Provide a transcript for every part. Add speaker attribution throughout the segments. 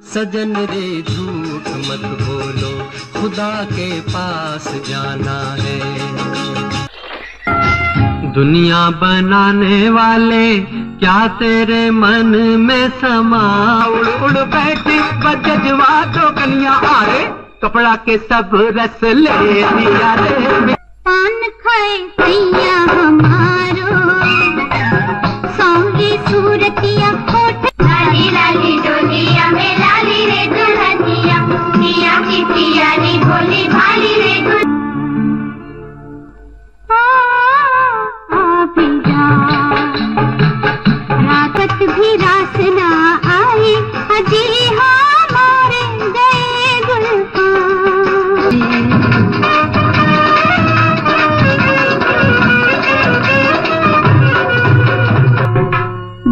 Speaker 1: सजन रे झूठ मत बोलो, खुदा के पास जाना है। दुनिया बनाने वाले क्या तेरे मन में समा, उड़ उड़ बैठी बजवा दो कन्या, आरे कपड़ा के सब रस ले लिया रे।
Speaker 2: पान खाए सैया हमारो, सौंगी सूरतिया होठ, लाली लाली डोलिया में लाली रे दुल्हनिया, पिया की पियारी भोली भाली रे राकत भी रास ना आई, अजी हमारे गए गुलफान।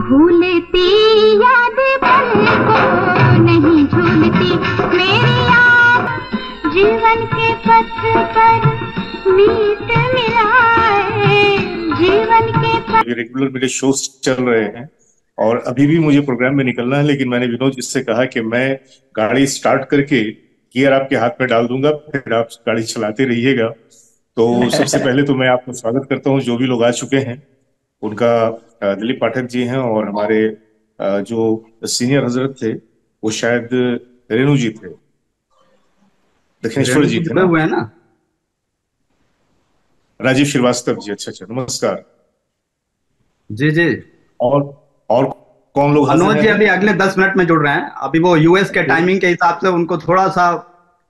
Speaker 2: भूलती याद पल को नहीं झूलती मेरी याद, जीवन के पथ पर मीत मिलाए, जीवन के पथ।
Speaker 3: रेगुलर मेरे शोज चल रहे हैं और अभी भी मुझे प्रोग्राम में निकलना है, लेकिन मैंने विनोद जी से कहा कि मैं गाड़ी स्टार्ट करके गियर आपके हाथ में डाल दूंगा, फिर आप गाड़ी चलाते रहिएगा। तो सबसे पहले तो मैं आपका स्वागत करता हूं। जो भी लोग आ चुके हैं उनका, दिलीप पाठक जी हैं और हमारे जो सीनियर हजरत थे वो शायद रेणु जी थे, दक्षिणेश्वर जी थे ना, राजीव श्रीवास्तव जी। अच्छा, नमस्कार
Speaker 4: जी जी।
Speaker 3: और कौन लोग?
Speaker 4: मनोज जी अभी अगले 10 मिनट में जुड़ रहे हैं। अभी वो यूएस के टाइमिंग के हिसाब से उनको थोड़ा सा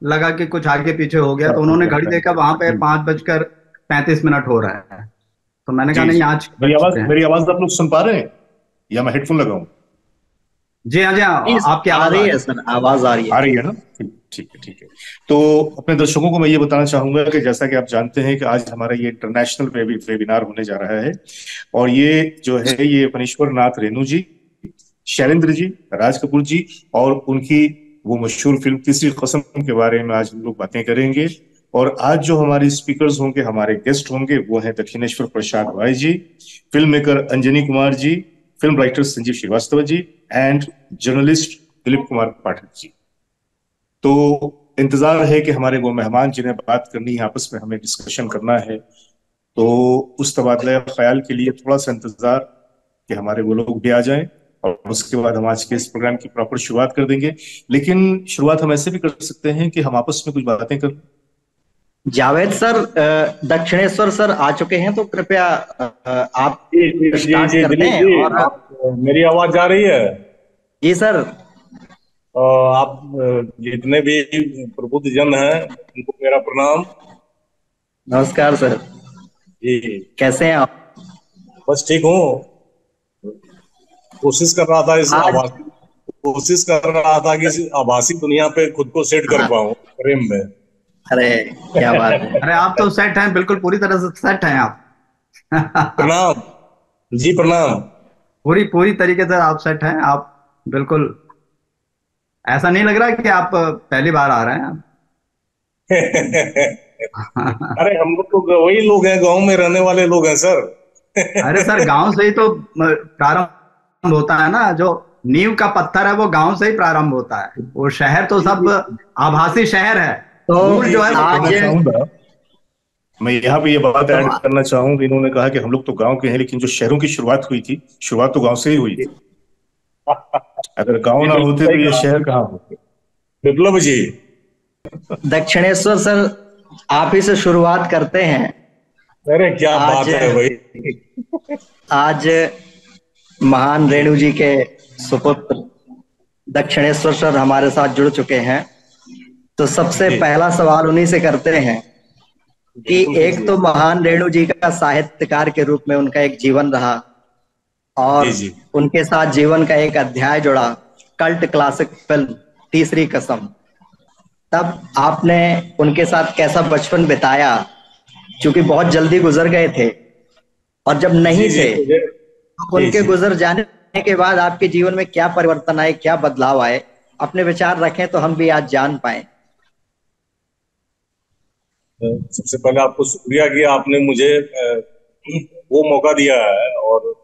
Speaker 4: लगा कि कुछ आगे पीछे हो गया, तो उन्होंने घड़ी देखा, वहां पे 5:35 हो रहा है, तो मैंने कहा नहीं आज।
Speaker 3: मेरी आवाज आप लोग सुन पा रहे हैं या मैं हेडफोन लगाऊं?
Speaker 4: जी हाँ जी हाँ, आपकी आवाज आ रही है सर, आवाज आ रही है
Speaker 3: ना? ठीक है। तो अपने दर्शकों को मैं ये बताना चाहूंगा कि जैसा कि आप जानते हैं कि आज हमारा ये इंटरनेशनल वेबिनार होने जा रहा है, और ये जो है ये फणीश्वर नाथ रेणु जी, शैलेंद्र जी, राज कपूर जी और उनकी वो मशहूर फिल्म तीसरी कसम के बारे में आज हम लोग बातें करेंगे। और आज जो हमारे स्पीकर्स होंगे, हमारे गेस्ट होंगे, वो हैं दक्षिणेश्वर प्रसाद भाई ji, film maker Anjani Kumar ji, film writer Sanjeev Srivastava ji and journalist Dilip Kumar Pathak ji. तो इंतजार है कि हमारे वो मेहमान जिन्हें बात करनी है, आपस में हमें डिस्कशन करना है, तो उस तबादला ख्याल के लिए थोड़ा सा इंतजार कि हमारे वो लोग भी आ जाएं, और उसके बाद हम आज के इस प्रोग्राम की प्रॉपर शुरुआत कर देंगे। लेकिन शुरुआत हम ऐसे भी कर सकते हैं कि हम आपस में कुछ बातें कर।
Speaker 5: जावेद सर, दक्षिणेश्वर सर आ चुके हैं, तो कृपया आप स्टार्ट करते हैं। और
Speaker 6: आप, मेरी आवाज जा रही है?
Speaker 5: जी सर।
Speaker 6: आप जितने भी प्रबुद्ध जन हैं उनको मेरा प्रणाम।
Speaker 5: नमस्कार सर
Speaker 6: जी,
Speaker 5: कैसे हैं आप?
Speaker 6: बस ठीक हूँ। कोशिश कर रहा था कि इस आभासी दुनिया पे खुद को सेट कर पाऊं प्रेम में।
Speaker 5: अरे क्या बात है।
Speaker 4: अरे आप तो सेट हैं, बिल्कुल पूरी तरह से सेट हैं आप।
Speaker 6: प्रणाम जी, प्रणाम।
Speaker 4: पूरी तरीके से आप सेट हैं, आप बिल्कुल। ऐसा नहीं लग रहा कि आप पहली बार आ रहे हैं।
Speaker 6: अरे हम लोग तो वही लोग हैं, गांव में रहने वाले लोग हैं सर।
Speaker 4: अरे सर, गांव से ही तो प्रारंभ होता है ना, जो नींव का पत्थर है वो गांव से ही प्रारंभ होता है। वो शहर तो सब आभासी शहर है,
Speaker 5: तो
Speaker 4: जो है आज
Speaker 3: मैं यहाँ पे ये बात ऐड करना चाहूंगा। इन्होंने कहा कि हम लोग तो गांव के हैं, लेकिन जो शहरों की शुरुआत हुई थी, शुरुआत तो गांव से ही हुई थी। अगर गांव ना होते तो ये शहर कहाँ होते?
Speaker 6: विप्लव जी।
Speaker 5: दक्षिणेश्वर सर, आप ही से शुरुआत करते हैं।
Speaker 6: अरे क्या बात है भाई।
Speaker 5: आज महान रेणु जी के सुपुत्र दक्षिणेश्वर सर हमारे साथ जुड़ चुके हैं, तो सबसे पहला सवाल उन्हीं से करते हैं कि एक तो महान रेणु जी का साहित्यकार के रूप में उनका एक जीवन रहा, और उनके साथ जीवन का एक अध्याय जुड़ा, कल्ट क्लासिक फिल्म तीसरी कसम। तब आपने उनके साथ कैसा बचपन बिताया, क्योंकि बहुत जल्दी गुजर गए थे, और जब नहीं थे तो उनके गुजर जाने के बाद आपके जीवन में क्या परिवर्तन आए, क्या बदलाव आए, अपने विचार रखें तो हम भी आज जान पाए।
Speaker 6: सबसे पहले आपको शुक्रिया कि आपने मुझे वो मौका दिया है और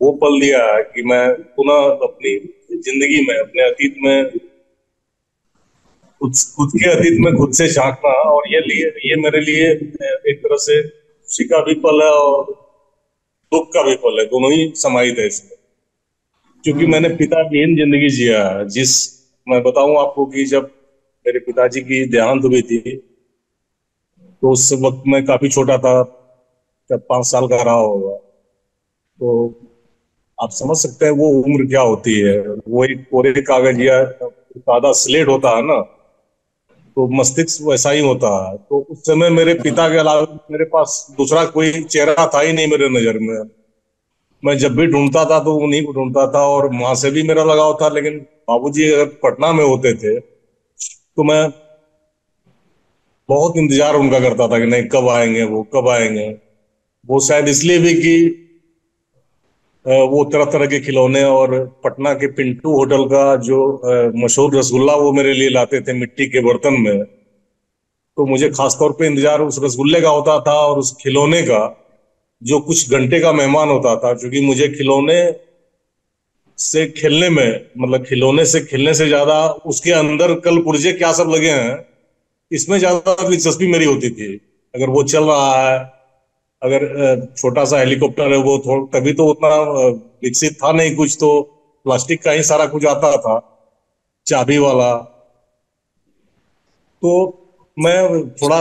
Speaker 6: वो पल दिया है कि मैं पुनः अपनी जिंदगी में, अपने अतीत में खुद के अतीत में खुद से झांकना, और ये मेरे लिए एक तरह से खुशी का भी पल है और दुख का भी पल है, दोनों ही समाहित है इसमें। क्योंकि मैंने पिताविहीन जिंदगी जिया है। मैं बताऊं आपको कि जब मेरे पिताजी की देहांत हुई थी तो उस वक्त मैं काफी छोटा था, जब 5 साल का रहा होगा। तो आप समझ सकते हैं वो उम्र क्या होती है। वो एक कोरे कागज या सादा स्लेट होता है ना, तो मस्तिष्क वैसा ही होता है। तो उस समय मेरे पिता के अलावा मेरे पास दूसरा कोई चेहरा था ही नहीं मेरे नजर में। मैं जब भी ढूंढता था तो उन्हीं को ढूंढता था, और माँ से भी मेरा लगाव था। लेकिन बाबूजी अगर पटना में होते थे तो मैं बहुत इंतजार उनका करता था कि नहीं कब आएंगे, वो कब आएंगे। वो शायद इसलिए भी कि वो तरह तरह के खिलौने और पटना के पिंटू होटल का जो मशहूर रसगुल्ला वो मेरे लिए लाते थे मिट्टी के बर्तन में। तो मुझे खासतौर पे इंतजार उस रसगुल्ले का होता था और उस खिलौने का जो कुछ घंटे का मेहमान होता था। क्योंकि मुझे खिलौने से खेलने में, मतलब खिलौने से खेलने से ज्यादा उसके अंदर कल पुर्जे क्या सब लगे हैं इसमें ज्यादा दिलचस्पी मेरी होती थी। अगर वो चल रहा है, अगर छोटा सा हेलीकॉप्टर है वो तभी तो उतना विकसित था नहीं कुछ, तो प्लास्टिक का ही सारा कुछ आता था, चाबी वाला। तो मैं थोड़ा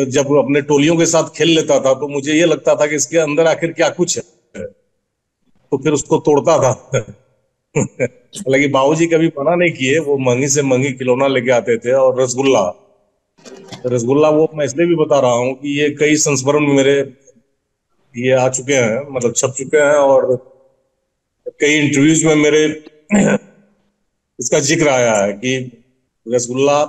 Speaker 6: जब अपने टोलियों के साथ खेल लेता था तो मुझे ये लगता था कि इसके अंदर आखिर क्या कुछ है, तो फिर उसको तोड़ता था। हालांकि बाबूजी कभी मना नहीं किए, वो महंगी से महंगी खिलौना लेके आते थे। और रसगुल्ला वो मैं इसलिए भी बता रहा हूँ कि ये कई संस्मरण में मेरे ये आ चुके हैं, मतलब छप चुके हैं, और कई इंटरव्यूज में मेरे इसका जिक्र आया है कि रसगुल्ला,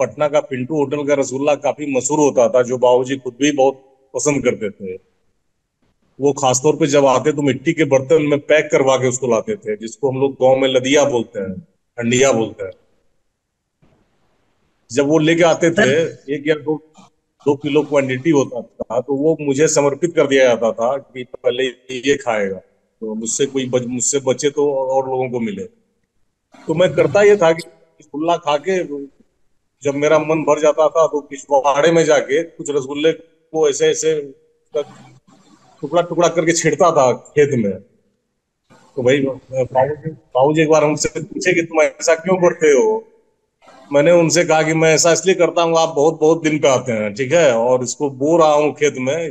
Speaker 6: पटना का पिंटू होटल का रसगुल्ला काफी मशहूर होता था, जो बाबूजी खुद भी बहुत पसंद करते थे। वो खासतौर पे जब आते तो मिट्टी के बर्तन में पैक करवा के उसको लाते थे, जिसको हम लोग गांव में लदिया बोलते हैं, हंडिया बोलते हैं। जब वो लेके आते थे 1 या 2 किलो क्वांटिटी होता था, तो वो मुझे समर्पित कर दिया जाता था कि पहले ये खाएगा, तो मुझसे बचे तो और लोगों को मिले। तो मैं करता ये था कि रसगुल्ला खा के जब मेरा मन भर जाता था तो पिछवाड़े में जाके कुछ रसगुल्ले को ऐसे ऐसे टुकड़ा टुकड़ा करके छेड़ता था खेत में। तो भाई बाबूजी एक बार हमसे पूछे कि तुम ऐसा क्यों करते हो। मैंने उनसे कहा कि मैं ऐसा इसलिए करता हूँ, आप बहुत बहुत दिन पे आते हैं, ठीक है, और इसको बो रहा हूँ खेत में,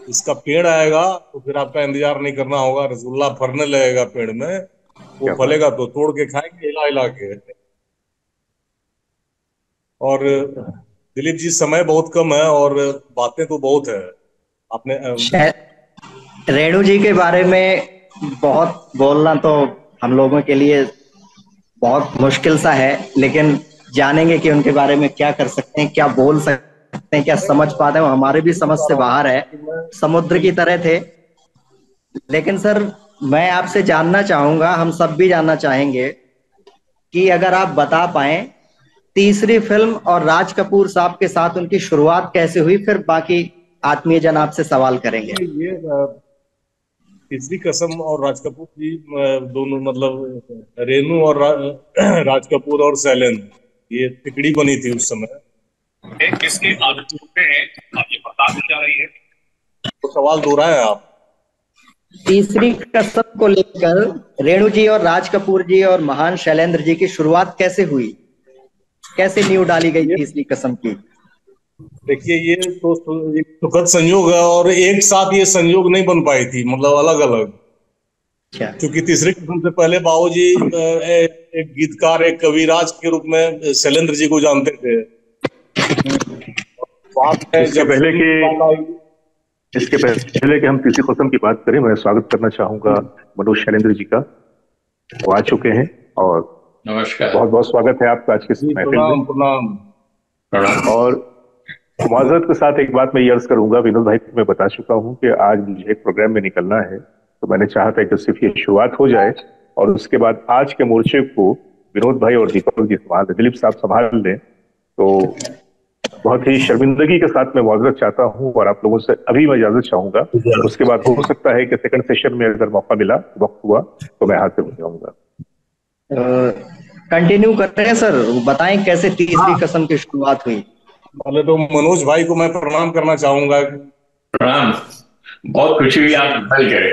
Speaker 6: इसका पेड़ आएगा तो फिर आपका इंतजार नहीं करना होगा, रसगुल्ला फरने लगेगा पेड़ में, वो फलेगा तो तोड़ के खाएंगे हिला हिला के। और दिलीप जी, समय बहुत कम है और बातें तो बहुत है। आपने
Speaker 5: रेणु जी के बारे में बहुत बोलना तो हम लोगों के लिए बहुत मुश्किल सा है, लेकिन जानेंगे कि उनके बारे में क्या कर सकते हैं, क्या बोल सकते हैं, क्या समझ पाते हैं। वो हमारे भी समझ से बाहर है, समुद्र की तरह थे। लेकिन सर, मैं आपसे जानना चाहूंगा, हम सब भी जानना चाहेंगे कि अगर आप बता पाए तीसरी फिल्म और राज कपूर साहब के साथ उनकी शुरुआत कैसे हुई, फिर बाकी आत्मीय जन आपसे सवाल करेंगे।
Speaker 6: ये तीसरी कसम और राज कपूर जी दोनों, मतलब रेनू और राज कपूर और शैलेंद्र, ये तिकड़ी बनी थी उस समय।
Speaker 7: किसके आदत हैं आप ये बता दी जा रही है,
Speaker 6: तो सवाल दोहराए आप।
Speaker 5: तीसरी कसम को लेकर रेणु जी और राज कपूर जी और महान शैलेंद्र जी की शुरुआत कैसे हुई, कैसे नींव डाली गई तीसरी कसम की?
Speaker 6: देखिए, ये तो एक सुखद संयोग है, और एक साथ ये संयोग नहीं बन पाई थी, मतलब अलग अलग। क्योंकि तीसरी कसम से पहले बाबूजी एक गीतकार, एक कविराज के रूप में शैलेंद्र जी को जानते थे।
Speaker 3: इसके पहले कि हम तीसरी कसम की बात करें, मैं स्वागत करना चाहूंगा मनोज शैलेंद्र जी का। वो आ चुके हैं और
Speaker 7: नमस्कार,
Speaker 3: बहुत बहुत स्वागत है आपका आज के महफिल में।
Speaker 6: प्रणाम।
Speaker 3: और माजरत के साथ एक बात मैं ये अर्ज करूंगा, विनोद भाई को मैं बता चुका हूं कि आज मुझे एक प्रोग्राम में निकलना है, तो मैंने चाहा था कि सिर्फ ये शुरुआत हो जाए और उसके बाद आज के मोर्चे को विनोद भाई और दीपक जी संभाल, दिलीप साहब संभाल लें। तो बहुत ही शर्मिंदगी के साथ मैं माजरत चाहता हूं और आप लोगों से अभी मैं इजाजत चाहूंगा। उसके बाद हो सकता है कि सेकंड सेशन में अगर मौका मिला, वक्त हुआ, तो मैं हाजिर हो जाऊंगा।
Speaker 5: कंटिन्यू करते हैं सर, बताएं कैसे तीसरी कसम की शुरुआत हुई।
Speaker 6: पहले तो मनोज भाई को मैं प्रणाम करना चाहूंगा।
Speaker 7: प्रणाम, बहुत खुशी हुई आप मिल गए।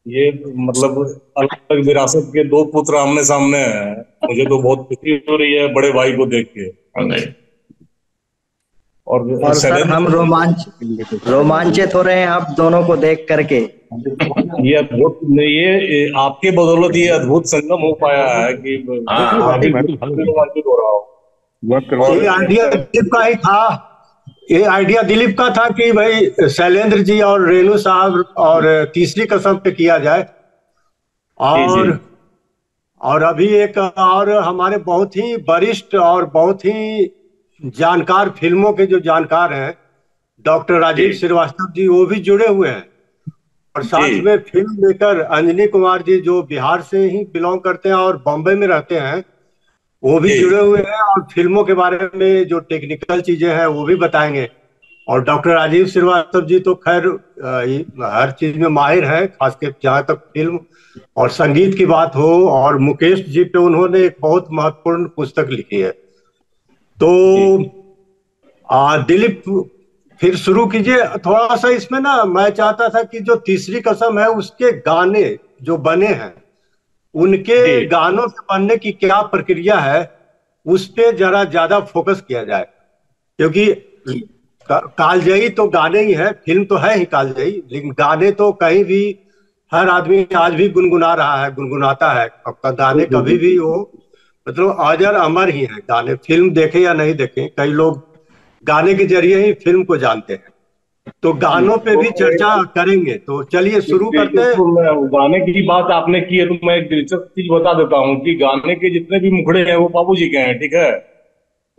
Speaker 6: ये मतलब अलग अलग विरासत के दो पुत्र आमने सामने हैं, मुझे तो बहुत खुशी हो रही है बड़े भाई को देख के।
Speaker 5: और सर हम रोमांचित हो रहे हैं आप दोनों को देख करके।
Speaker 6: ये अद्भुत, ये आपके बदौलत ये अद्भुत संगम हो पाया है कि अभी रोमांचित हो रहा हूँ।
Speaker 8: ये आइडिया दिलीप का ही था, ये आइडिया दिलीप का था कि भाई शैलेंद्र जी और रेणु साहब और तीसरी कसम पे किया जाए। और अभी एक और हमारे बहुत ही वरिष्ठ और बहुत ही जानकार, फिल्मों के जो जानकार हैं, डॉक्टर राजीव श्रीवास्तव जी, वो भी जुड़े हुए हैं। और साथ में फिल्म मेकर अंजनी कुमार जी, जो बिहार से ही बिलोंग करते हैं और बॉम्बे में रहते हैं, वो भी जुड़े हुए हैं और फिल्मों के बारे में जो टेक्निकल चीजें हैं वो भी बताएंगे। और डॉक्टर राजीव श्रीवास्तव जी तो खैर हर चीज में माहिर हैं, खासकर जहाँ तक फिल्म और संगीत की बात हो। और मुकेश जी पे उन्होंने एक बहुत महत्वपूर्ण पुस्तक लिखी है। तो दिलीप फिर शुरू कीजिए थोड़ा सा। इसमें ना मैं चाहता था कि जो तीसरी कसम है उसके गाने जो बने हैं, उनके गानों के बनने की क्या प्रक्रिया है, उस पे जरा ज्यादा फोकस किया जाए। क्योंकि कालजयी तो गाने ही है, फिल्म तो है ही कालजयी, लेकिन गाने तो कहीं भी हर आदमी आज भी गुनगुना रहा है, गुनगुनाता है। गाने कभी भी वो मतलब अजर अमर ही है गाने, फिल्म देखे या नहीं देखे, कई लोग गाने के जरिए ही फिल्म को जानते हैं। तो गानों पे भी चर्चा करेंगे। तो चलिए शुरू करते हैं।
Speaker 6: गाने की बात आपने की है तो मैं एक दिलचस्प चीज बता देता हूँ कि गाने के जितने भी मुखड़े हैं वो बाबूजी के हैं, ठीक है।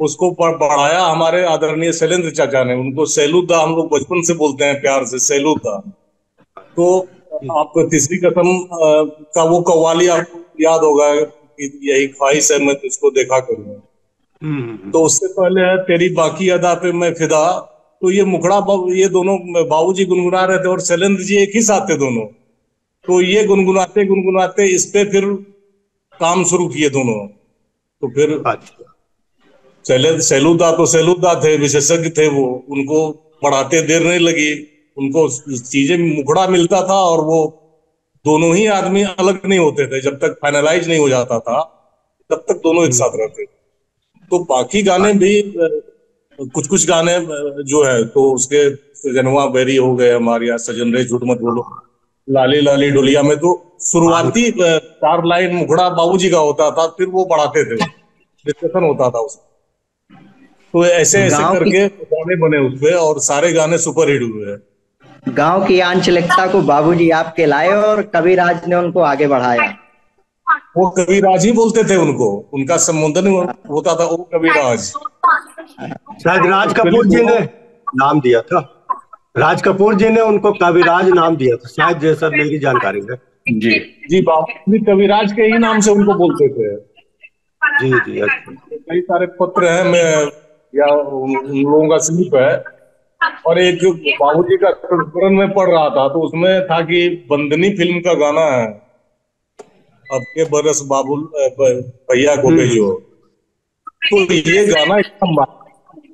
Speaker 6: उसको बढ़ाया हमारे आदरणीय शैलेंद्र चाचा ने, उनको सैलूदा हम लोग बचपन से बोलते हैं प्यार से, सैलूदा। तो आपको तीसरी कसम का वो कव्वाली आपको याद होगा कि यही ख्वाहिश है मैं तुझको देखा करूँ। तो उससे पहले है तेरी बाकी अदा पे मैं फिदा। तो ये मुखड़ा ये दोनों बाबूजी गुनगुना रहे थे और शैलेंद्र जी एक ही साथ थे दोनों। तो ये गुनगुनाते गुनगुनाते इस पे फिर काम शुरू किए दोनों। तो फिर सैलूदा तो सैलूदा थे, विशेषज्ञ थे वो, उनको बढ़ाते देर नहीं लगी, उनको चीजें मुखड़ा मिलता था और वो दोनों ही आदमी अलग नहीं होते थे जब तक फाइनलाइज नहीं हो जाता था, तब तक दोनों एक साथ रहते। तो बाकी गाने भी कुछ गाने जो है तो उसके सजनवा बेरी हो गए हमारे यहाँ, सजन रे झूठ मत बोलो, लाली लाली डोलिया में तो शुरुआती 4 लाइन मुखड़ा बाबूजी का होता था, फिर वो बढ़ाते थे, डिस्कशन होता था उसमें। तो ऐसे ऐसे करके गाने बने उसपे और सारे गाने सुपर हिट हुए हैं।
Speaker 5: गांव की आंचलिकता को बाबूजी आपके लाए और कविराज ने उनको आगे बढ़ाया।
Speaker 6: वो कविराज ही बोलते थे उनको, उनका संबोधन होता था वो कविराज।
Speaker 8: शायद राज कपूर जी ने नाम दिया था, राज कपूर जी ने उनको कविराज नाम दिया था शायद, जैसा मेरी जानकारी है।
Speaker 6: जी बाबू कविराज के ही नाम से उनको बोलते थे।
Speaker 8: जी
Speaker 6: कई सारे पत्र हैं, मैं या उन लोगों का स्लिप है। और एक बाबूजी का संस्मरण में पढ़ रहा था तो उसमें था कि बंदनी फिल्म का गाना है, अब के बरस बाबुल भैया को भेजो। तो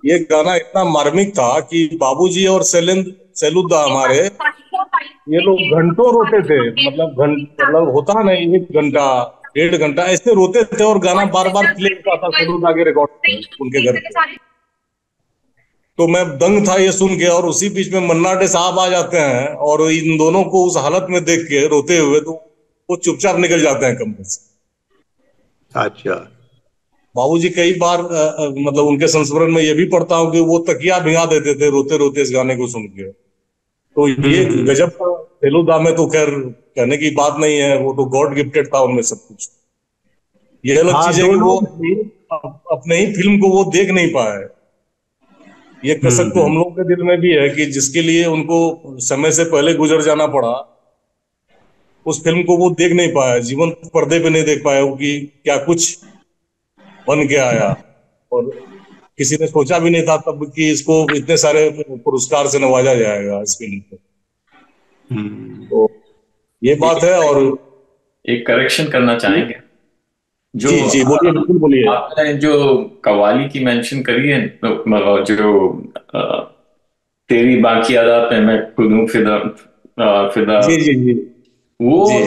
Speaker 6: ये गाना इतना मार्मिक था कि बाबूजी और सैलूदा हमारे, ये लोग घंटों रोते थे, मतलब होता नहीं, 1 घंटा 1.5 घंटा ऐसे रोते थे और गाना बार बार प्ले होता था सैलूदा के रिकॉर्ड उनके घर पे। तो मैं दंग था ये सुन के, और उसी बीच में मन्ना डे साहब आ जाते हैं और इन दोनों को उस हालत में देख के रोते हुए, तो वो चुपचाप निकल जाते हैं कमरे से।
Speaker 8: अच्छा।
Speaker 6: बाबूजी कई बार मतलब उनके संस्मरण में ये भी पढ़ता हूँ कि वो तकिया भिगा देते थे रोते रोते इस गाने को सुन के। तो ये गजब था। फेलुदा में तो खैर कहने की बात नहीं है, वो तो गॉड गिफ्टेड था उनमें सब कुछ। ये अलग चीज है कि वो अपने ही फिल्म को वो देख नहीं पाए। ये कसक तो हम लोग के दिल में भी है कि जिसके लिए उनको समय से पहले गुजर जाना पड़ा, उस फिल्म को वो देख नहीं पाया, जीवन पर्दे पे नहीं देख पाया कि क्या कुछ बन के आया। और किसी ने सोचा भी नहीं था तब कि इसको इतने सारे पुरस्कार से नवाजा जाएगा इस फिल्म को। तो ये बात है। और
Speaker 7: एक करेक्शन करना चाहेंगे, जो
Speaker 6: जी जी बोलिए, बिल्कुल बोलिए।
Speaker 7: आपने जो कव्वाली की मेंशन करी है, जो तेरी बाकी अदा पे मैं खुद हूँ फिदा, फिदा,
Speaker 6: जी जी जी
Speaker 7: वो
Speaker 6: जी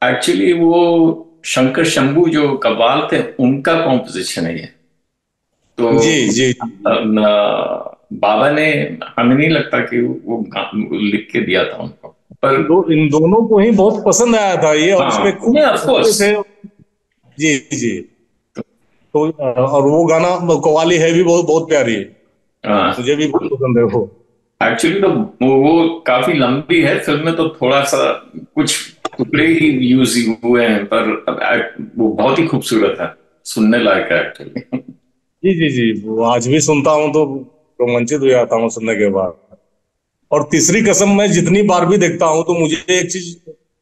Speaker 7: एक्चुअली वो शंकर शंभू जो कव्वाल थे उनका कॉम्पोजिशन है ये। तो
Speaker 6: जी जी
Speaker 7: बाबा ने, हमें नहीं लगता कि वो लिख के दिया था उनको, पर
Speaker 6: इन दोनों को ही बहुत पसंद आया था ये, और
Speaker 7: हाँ,
Speaker 6: इसमें खूब
Speaker 7: ऑफ कोर्स।
Speaker 6: थे। जी जी। तो और वो गाना कव्वाली है भी बहुत बहुत प्यारी है, मुझे भी बहुत पसंद है वो।
Speaker 7: एक्चुअली तो वो काफी लंबी है, फिल्म में तो थोड़ा सा कुछ टुकड़े ही यूज हुए हैं, पर वो बहुत ही खूबसूरत है, सुनने लायक है एक्चुअली।
Speaker 6: जी जी जी, वो आज भी सुनता हूँ तो रोमांचित हो जाता हूँ सुनने के बाद। और तीसरी कसम मैं जितनी बार भी देखता हूँ तो मुझे एक चीज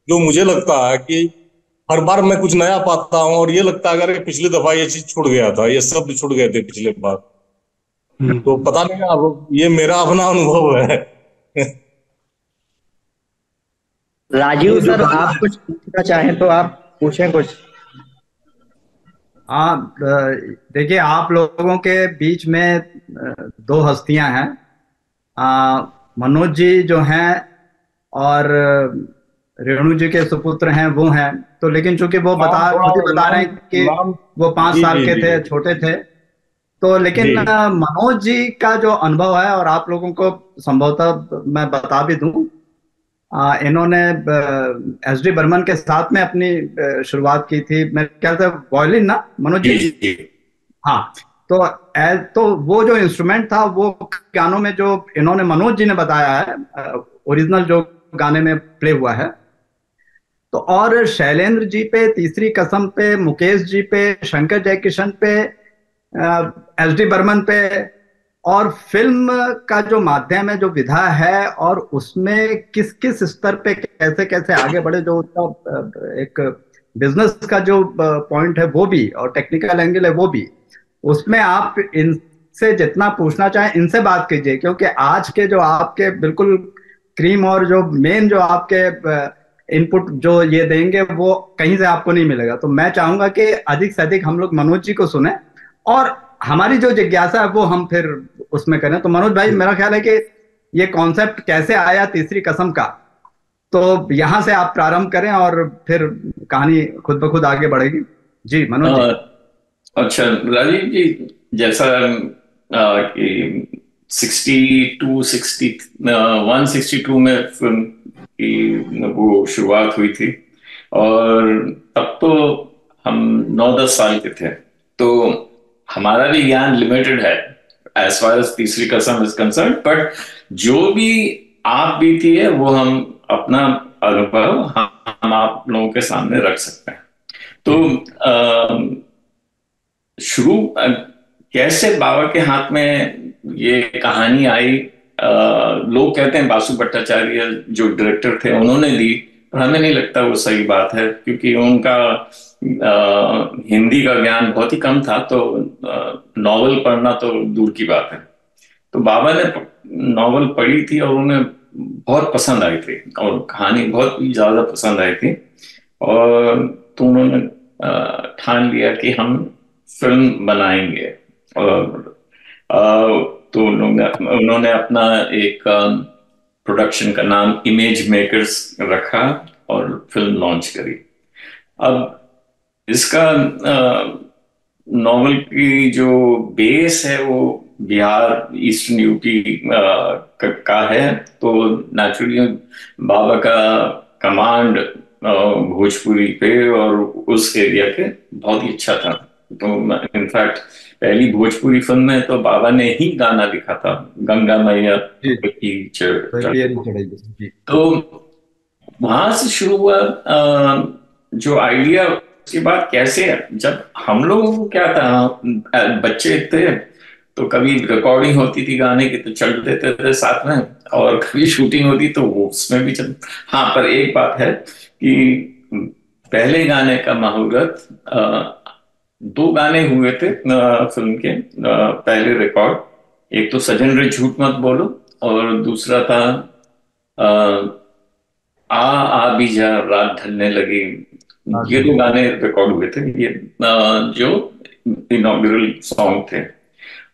Speaker 6: जो मुझे लगता है कि हर बार मैं कुछ नया पाता हूँ, और ये लगता है अगर पिछली दफा ये चीज छूट गया था, ये शब्द छूट गए थे पिछले बार। तो पता नहीं, अब ये मेरा अपना अनुभव है।
Speaker 5: राजीव सर, आप कुछ पूछना चाहें तो आप पूछें कुछ।
Speaker 4: हाँ, देखिए, आप लोगों के बीच में दो हस्तियां हैं, मनोज जी जो हैं, और रेणु जी के सुपुत्र हैं वो हैं। तो लेकिन चूंकि वो खुद ही बता रहे हैं कि
Speaker 6: नाम
Speaker 4: वो 5 साल
Speaker 6: जी
Speaker 4: के
Speaker 6: जी
Speaker 4: थे,
Speaker 6: जी
Speaker 4: छोटे थे। तो लेकिन
Speaker 6: जी
Speaker 4: मनोज जी का जो अनुभव है, और आप लोगों को संभवतः मैं बता भी दूं, इन्होंने एस डी बर्मन के साथ में अपनी शुरुआत की थी, मेरे ख्याल से वायलिन ना मनोज
Speaker 7: जी
Speaker 4: जी?
Speaker 7: जी
Speaker 4: हाँ। तो तो वो जो इंस्ट्रूमेंट था वो गानों में जो इन्होंने मनोज जी ने बताया है, ओरिजिनल जो गाने में प्ले हुआ है। तो और शैलेंद्र जी पे, तीसरी कसम पे, मुकेश जी पे, शंकर जयकिशन पे, एस डी बर्मन पे, और फिल्म का जो माध्यम है, जो विधा है, और उसमें किस किस स्तर पे कैसे कैसे आगे बढ़े, जो उसका एक बिजनेस का जो पॉइंट है वो भी, और टेक्निकल एंगल है वो भी, उसमें आप इनसे जितना पूछना चाहें इनसे बात कीजिए, क्योंकि आज के जो आपके बिल्कुल क्रीम और जो मेन जो आपके इनपुट जो ये देंगे वो कहीं से आपको नहीं मिलेगा। तो मैं चाहूंगा कि अधिक से अधिक हम लोग मनोज जी को सुने, और हमारी जो जिज्ञासा है वो हम फिर उसमें करें। तो मनोज भाई, मेरा ख्याल है कि ये कॉन्सेप्ट कैसे आया तीसरी कसम का, तो यहां से आप प्रारंभ करें और फिर कहानी खुद ब खुद आगे बढ़ेगी। जी मनोज जी।
Speaker 7: अच्छा राजीव जी, जैसा कि 162 में फिल्म की वो शुरुआत हुई थी, और तब तो हम 9-10 साल के थे, तो हमारा भी ज्ञान लिमिटेड है एज फार एज तीसरी कसम इज कंसर्न, बट जो भी आप बीती है वो हम अपना अनुभव हम आप लोगों के सामने रख सकते हैं। तो शुरू कैसे बाबा के हाथ में ये कहानी आई, लोग कहते हैं बासु भट्टाचार्य जो डायरेक्टर थे उन्होंने दी, पर हमें नहीं लगता वो सही बात है, क्योंकि उनका हिंदी का ज्ञान बहुत ही कम था, तो नॉवल पढ़ना तो दूर की बात है। तो बाबा ने नॉवल पढ़ी थी और उन्हें बहुत पसंद आई थी, और कहानी बहुत ही ज्यादा पसंद आई थी, और तो उन्होंने ठान लिया कि हम फिल्म बनाएंगे। और तो उन्होंने अपना एक प्रोडक्शन का नाम इमेज मेकर्स रखा और फिल्म लॉन्च करी। अब इसका नॉवल की जो बेस है वो बिहार ईस्टर्न यूपी का है, तो नेचुरली बाबा का कमांड भोजपुरी पे और उस एरिया पे बहुत ही अच्छा था। तो इनफैक्ट पहली भोजपुरी फिल्म में तो बाबा ने ही गाना लिखा था, गंगा मैया की चढ़ाई। तो वहां से शुरू हुआ जो आइडिया। उसके बाद कैसे, जब हम लोगों को क्या था, बच्चे थे, तो कभी रिकॉर्डिंग होती थी गाने की तो चल देते थे साथ में, और कभी शूटिंग होती तो वो उसमें भी चल। हाँ, पर एक बात है कि पहले गाने का मुहूर्त 2 गाने हुए थे फिल्म के पहले रिकॉर्ड। एक तो सजन रे झूठ मत बोलो, और दूसरा था आ भी जा रात ढलने लगी, ये 2 गाने रिकॉर्ड हुए थे, ये जो इनॉग्रेरल सॉन्ग थे।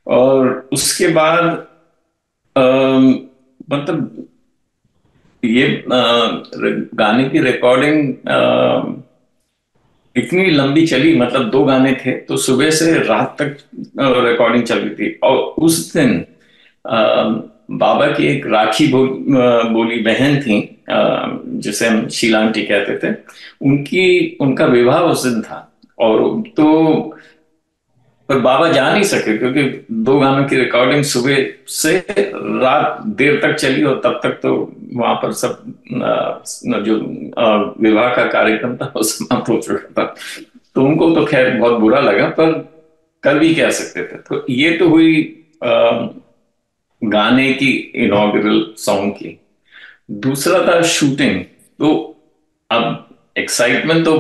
Speaker 7: और उसके बाद मतलब ये गाने की रिकॉर्डिंग इतनी लंबी चली, मतलब 2 गाने थे तो सुबह से रात तक रिकॉर्डिंग चल रही थी। और उस दिन बाबा की एक राखी बोली बहन थी, जिसे हम शीला आंटी कहते थे, उनका विवाह उस दिन था। और तो पर बाबा जा नहीं सके क्योंकि 2 गानों की रिकॉर्डिंग सुबह से रात देर तक चली, और तब तक तो वहां पर सब जो विवाह का कार्यक्रम था वो समाप्त हो चुका था। तो उनको तो खैर बहुत बुरा लगा, पर कर भी कह सकते थे। तो ये तो हुई गाने की इनॉग्रेरल सॉन्ग की। दूसरा था शूटिंग। तो अब एक्साइटमेंट तो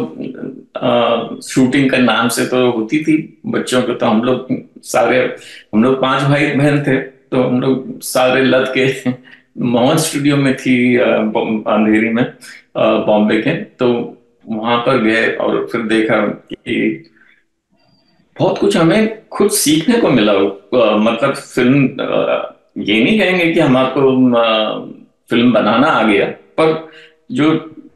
Speaker 7: शूटिंग का नाम से तो होती थी बच्चों को। तो हम लोग 5 भाई बहन थे, तो हम लोग सारे लद के मोहन स्टूडियो में थी अंधेरी में, बॉम्बे के। तो वहां पर गए और फिर देखा कि बहुत कुछ हमें खुद सीखने को मिला। मतलब फिल्म, ये नहीं कहेंगे कि हमारे फिल्म बनाना आ गया, पर जो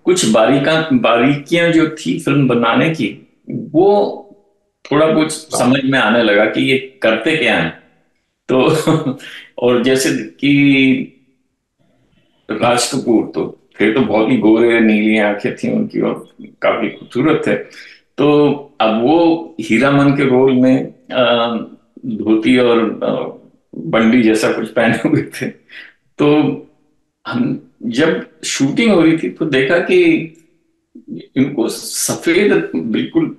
Speaker 7: कुछ बारीकियां जो थी फिल्म बनाने की, वो थोड़ा कुछ समझ में आने लगा कि ये करते क्या है। तो और जैसे कि राज कपूर तो थे, तो बहुत ही गोरे नीली आंखें थी उनकी और काफी खूबसूरत थे। तो अब वो हीरामन के रोल में धोती और बंडी जैसा कुछ पहने हुए थे। तो हम जब शूटिंग हो रही थी तो देखा कि इनको सफेद, बिल्कुल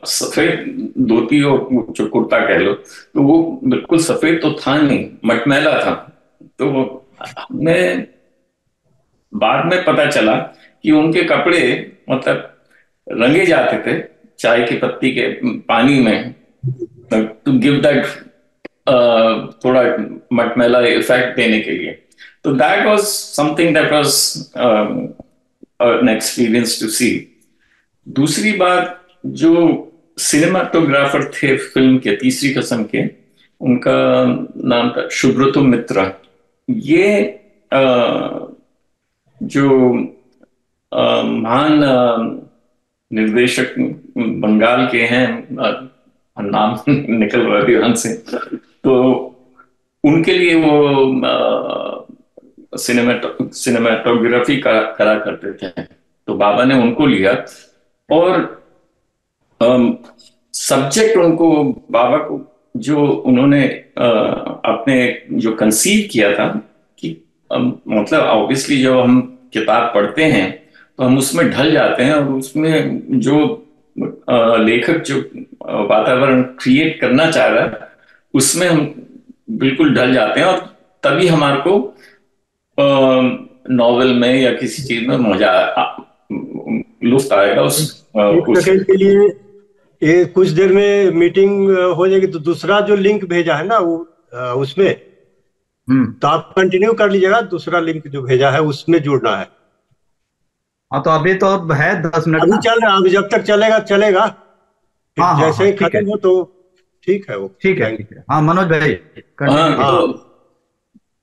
Speaker 7: सफेद धोती और जो कुर्ता कह लो, तो वो बिल्कुल सफेद तो था नहीं, मटमैला था। तो हमें बाद में पता चला कि उनके कपड़े मतलब रंगे जाते थे चाय की पत्ती के पानी में, टू गिव दैट थोड़ा मटमैला इफेक्ट देने के लिए। तो that was something that was an experience to see. दूसरी बात, जो सिनेमाटोग्राफर थे फिल्म के तीसरी कसम के, उनका नाम था सुब्रतो मित्रा। ये जो महान निर्देशक बंगाल के हैं, नाम निकल रहा है ध्यान से, तो उनके लिए वो सिनेमाटोग्राफी करा करते थे। तो बाबा ने उनको लिया और सब्जेक्ट उनको, बाबा को जो उन्होंने अपने जो कंसीव किया था कि मतलब ऑब्वियसली जब हम किताब पढ़ते हैं तो हम उसमें ढल जाते हैं, और उसमें जो लेखक जो वातावरण क्रिएट करना चाह रहा है उसमें हम बिल्कुल ढल जाते हैं, और तभी हमारे को नॉवेल में या किसी चीज में मजा लुत्फ आएगा। उस
Speaker 8: सेकंड के लिए ये कुछ देर में मीटिंग हो जाएगी, तो दूसरा जो लिंक भेजा है ना वो उसमें तो आप कंटिन्यू कर लीजिएगा। दूसरा लिंक जो भेजा है उसमें जुड़ना है।
Speaker 4: हाँ, तो अभी तो है 10 मिनट
Speaker 8: अभी चल रहा है, अभी जब तक चलेगा चलेगा।
Speaker 4: हाँ,
Speaker 8: जैसे ही खत्म हो तो ठीक है, वो
Speaker 4: ठीक है। हाँ मनोज भाई,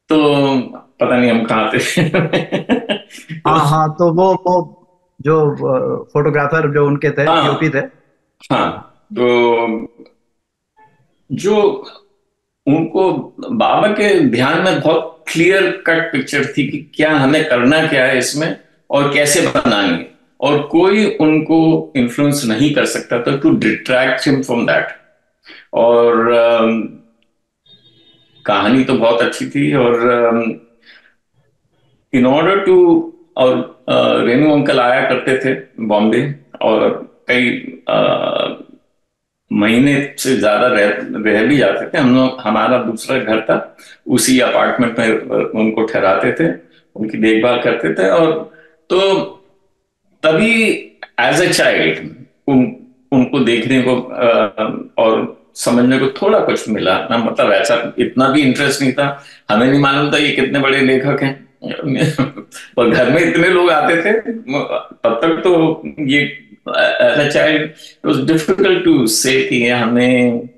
Speaker 7: तो पता नहीं हम कहाँ थे।
Speaker 4: हाँ, तो वो जो फोटोग्राफर जो उनके थे, यूपी थे।
Speaker 7: हाँ, तो जो उनको बाबा के ध्यान में बहुत क्लियर कट पिक्चर थी कि क्या हमें करना क्या है इसमें और कैसे बनाएंगे, और कोई उनको इन्फ्लुएंस नहीं कर सकता था to detract him from that. और कहानी तो बहुत अच्छी थी। और इन ऑर्डर टू, और रेनू अंकल आया करते थे बॉम्बे, और कई महीने से ज्यादा रह भी जाते थे। हम लोग, हमारा दूसरा घर था, उसी अपार्टमेंट में उनको ठहराते थे, उनकी देखभाल करते थे। और तो तभी एज ए चाइल्ड उनको देखने को और समझने को थोड़ा कुछ मिला ना। मतलब ऐसा इतना भी इंटरेस्ट नहीं था, हमें नहीं मालूम था ये कितने बड़े लेखक हैं, पर घर में इतने लोग आते थे तब तक तो ये as a child it was difficult to say कि हमें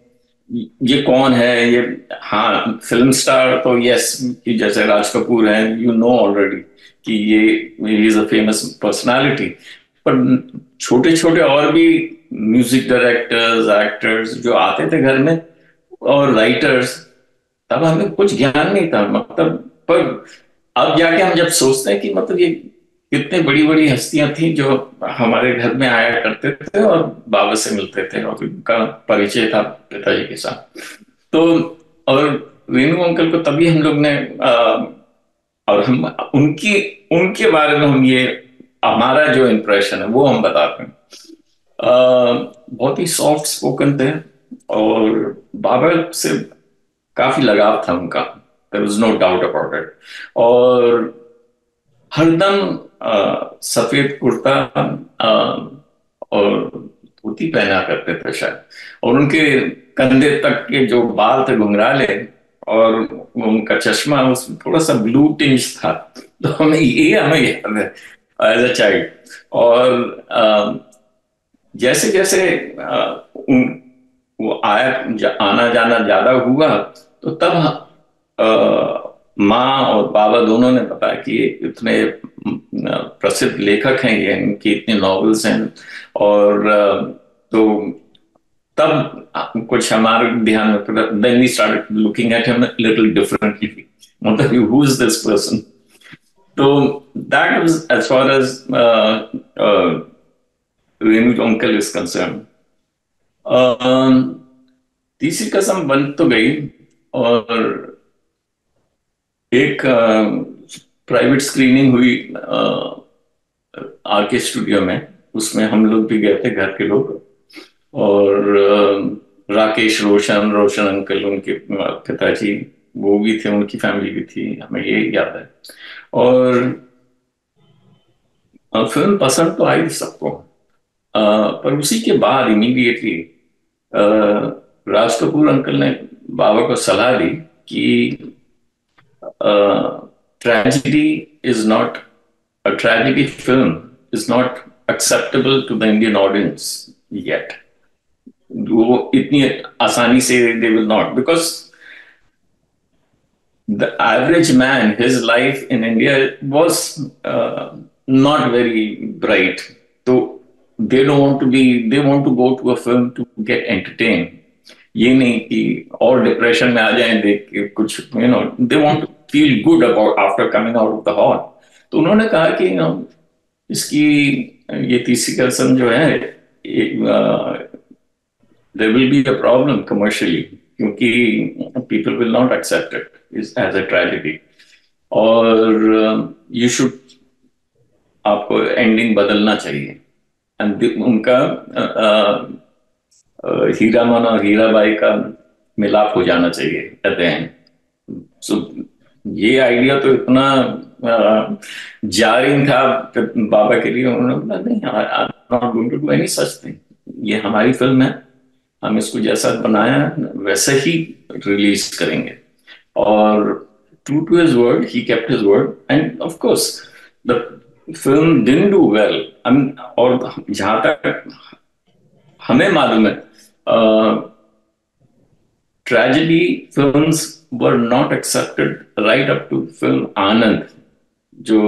Speaker 7: ये कौन है ये। हाँ, फिल्म स्टार तो यस, कि जैसे राज कपूर है, यू नो ऑलरेडी कि ये इज अ फेमस पर्सनालिटी। पर छोटे छोटे और भी म्यूजिक डायरेक्टर्स, एक्टर्स जो आते थे घर में, और राइटर्स, तब हमें कुछ ज्ञान नहीं था मतलब। पर अब जाके हम जब सोचते हैं कि मतलब ये कितने बड़ी बड़ी हस्तियां थी जो हमारे घर में आया करते थे और बाबा से मिलते थे और उनका परिचय था पिताजी के साथ। तो और रेणु अंकल को तभी हम लोग ने और हम उनकी उनके बारे में हम ये हमारा जो इम्प्रेशन है वो हम बताते हैं। बहुत ही सॉफ्ट स्पोकन थे और बाबा से काफी लगाव था उनका, there was no doubt about it. और हरदम सफेद कुर्ता और धोती पहना करते थे शायद, और उनके कंधे तक के जो बाल थे घुंघराले, और उनका चश्मा उसमें थोड़ा सा ब्लू टिंज था। तो हमें याद है एज अ चाइल्ड। और जैसे जैसे वो आना जाना ज्यादा हुआ तो तब माँ और बाबा दोनों ने बताया कि इतने प्रसिद्ध लेखक हैं ये, इनकी इतनी नॉवेल्स हैं। और तो तब कुछ हमारे ध्यान में, then we started looking at him little differently, मतलब हु इज दिस पर्सन। तो that was as far as Renu uncle is concerned. Teesri Kasam बन तो गई, और एक प्राइवेट स्क्रीनिंग हुई आर के स्टूडियो में, उसमें हम लोग भी गए थे घर के लोग, और राकेश रोशन अंकल उनके पिताजी वो भी थे, उनकी फैमिली भी थी, हमें ये याद है। और फिल्म पसंद तो आई सबको, पर उसी के बाद इमीडिएटली राज कपूर अंकल ने बाबा को सलाह दी कि tragedy is not a tragedy film is not acceptable to the Indian audience yet. वो इतनी आसानी से they will not, because the average man, his life in India was not very bright. So they want to go to a film to get entertained. ये नहीं कि और depression में आ जाएं देख के कुछ, they want to feel good about after coming out of the hall. तो उन्होंने कहा कि इसकी ये तीसरी कसम जो है there will be a problem commercially, क्योंकि people will not accept it as a tragedy, और you should, आपको एंडिंग बदलना चाहिए। एंड उनका हीरामन और हीराबाई का मिलाप हो जाना चाहिए एट द एंड। सो ये आइडिया तो इतना जारिंग था बाबा के लिए, उन्होंने बोला नहीं, I am not going to do any such thing, ये हमारी फिल्म है, हम इसको जैसा बनाया वैसे ही रिलीज करेंगे। और true to his word, he kept his word, and of course the film didn't do well. और जहां तक हमें मालूम है, tragedy films were not accepted right up to film आनंद, जो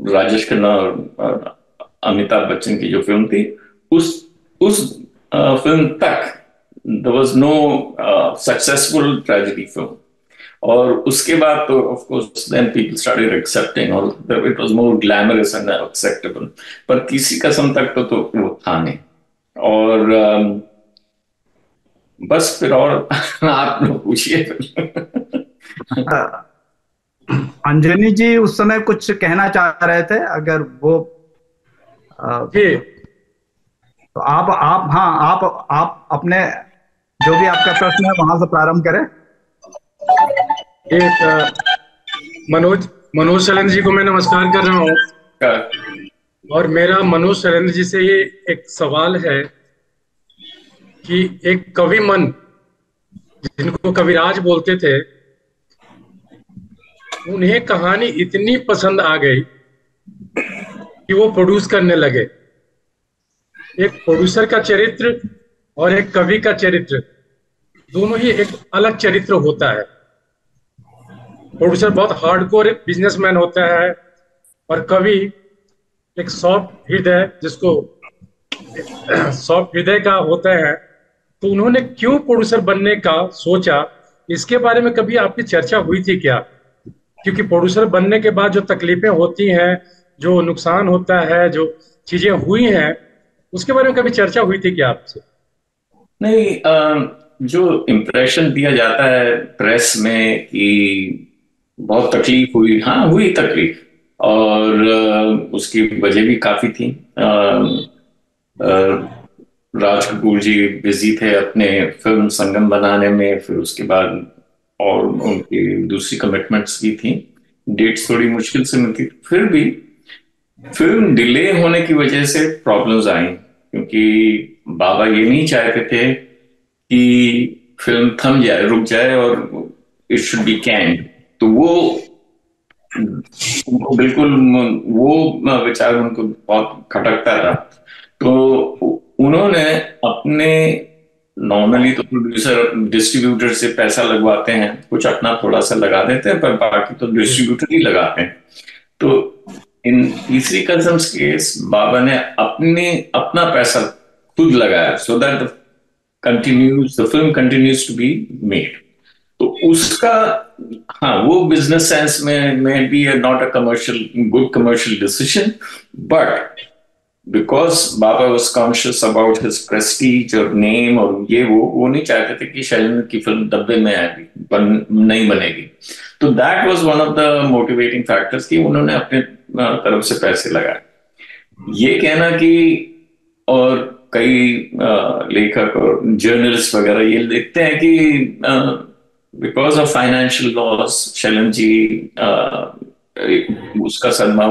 Speaker 7: राजेश खन्ना और अमिताभ बच्चन की जो फिल्म थी, उस फिल्म तक there was no successful tragedy film. और उसके बाद तो of course then people started accepting, और it was more glamorous and acceptable. पर तीसरी कसम तक तो वो था नहीं। और बस फिर और आप लोग पूछिए।
Speaker 4: अंजनी जी उस समय कुछ कहना चाह रहे थे, अगर वो तो आप अपने जो भी आपका प्रश्न है वहां से प्रारंभ करें।
Speaker 9: मनोज शैलेंद्र जी को मैं नमस्कार कर रहा हूँ, और मेरा मनोज शैलेंद्र जी से ये एक सवाल है कि एक कवि मन, जिनको कविराज बोलते थे, उन्हें कहानी इतनी पसंद आ गई कि वो प्रोड्यूस करने लगे। एक प्रोड्यूसर का चरित्र और एक कवि का चरित्र दोनों ही एक अलग चरित्र होता है। प्रोड्यूसर बहुत हार्डकोर बिजनेसमैन होता है और कवि एक सॉफ्ट हृदय, जिसको सॉफ्ट हृदय का होता है। तो उन्होंने क्यों प्रोड्यूसर बनने का सोचा, इसके बारे में कभी आपकी चर्चा हुई थी क्या? क्योंकि प्रोड्यूसर बनने के बाद जो तकलीफें होती हैं, जो नुकसान होता है, जो चीजें हुई हैं, उसके बारे में कभी चर्चा हुई थी क्या आपसे?
Speaker 7: नहीं, जो इम्प्रेशन दिया जाता है प्रेस में कि बहुत तकलीफ हुई, हाँ हुई तकलीफ, और उसकी वजह भी काफी थी। राज कपूर जी बिजी थे अपने फिल्म संगम बनाने में, फिर उसके बाद और उनकी दूसरी कमिटमेंट्स भी थी, डेट्स थोड़ी मुश्किल से मिलती। फिर भी फिल्म डिले होने की वजह से प्रॉब्लम्स आई, क्योंकि बाबा ये नहीं चाहते थे कि फिल्म थम जाए, रुक जाए और इट शुड बी कैंड। तो वो बिल्कुल वो विचार उनको बहुत खटकता था। तो उन्होंने अपने, नॉर्मली तो प्रोड्यूसर डिस्ट्रीब्यूटर से पैसा लगवाते हैं, कुछ अपना थोड़ा सा लगा देते हैं, पर बाकी तो डिस्ट्रीब्यूटर ही लगाते हैं। तो इन तीसरी कजम्स केस बाबा ने अपना पैसा खुद लगाया, so that the film continues to be made. तो उसका, हाँ, वो बिजनेस सेंस में be not a good commercial decision, but because Baba was conscious about his prestige और नेम, और ये वो नहीं चाहते थे कि शैलेंद्र की फिल्म डब्बे में आएगी, नहीं बनेगी। तो that was one of the motivating factors कि उन्होंने अपने तरफ से पैसे लगाए। ये कहना कि, और कई लेखक और जर्नलिस्ट वगैरह ये लिखते हैं कि because of financial loss Shailendra ji उसका सदमा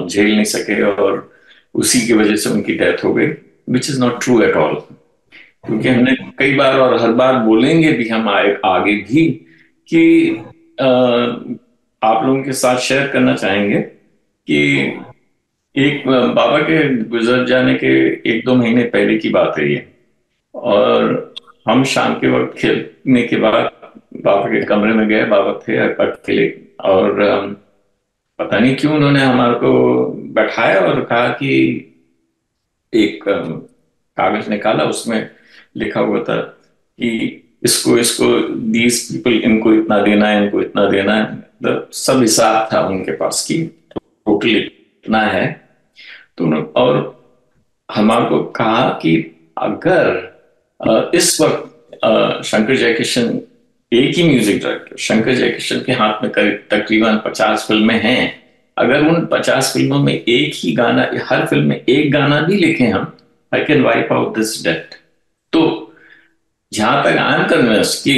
Speaker 7: झेल नहीं सके और उसी की वजह से उनकी डेथ हो गई, which is not true at all. क्योंकि हमने कई बार और हर बार बोलेंगे भी हम आगे भी कि आप लोगों के साथ शेयर करना चाहेंगे कि एक बाबा के गुजर जाने के 1-2 महीने पहले की बात है ये, और हम शाम के वक्त खेलने के बाद बाबा के कमरे में गए, बाबा थे अकेले, और पता नहीं क्यों उन्होंने हमारे को बैठाया और कहा कि एक कागज निकाला, उसमें लिखा हुआ था कि इसको दीज पीपल, इनको इतना देना है, इनको इतना देना है। तो सब हिसाब था उनके पास कि टोटल इतना है। तो और हमारे को कहा कि अगर इस वक्त शंकर जयकिशन एक ही म्यूजिक डायरेक्टर, शंकर जयकिशन के हाथ में तकरीबन 50 फिल्में हैं, अगर उन 50 फिल्मों में एक ही गाना, हर फिल्म में एक गाना भी लिखे हम, I can wipe out this death. तो जहां तक आई एम कन्विंस्ड कि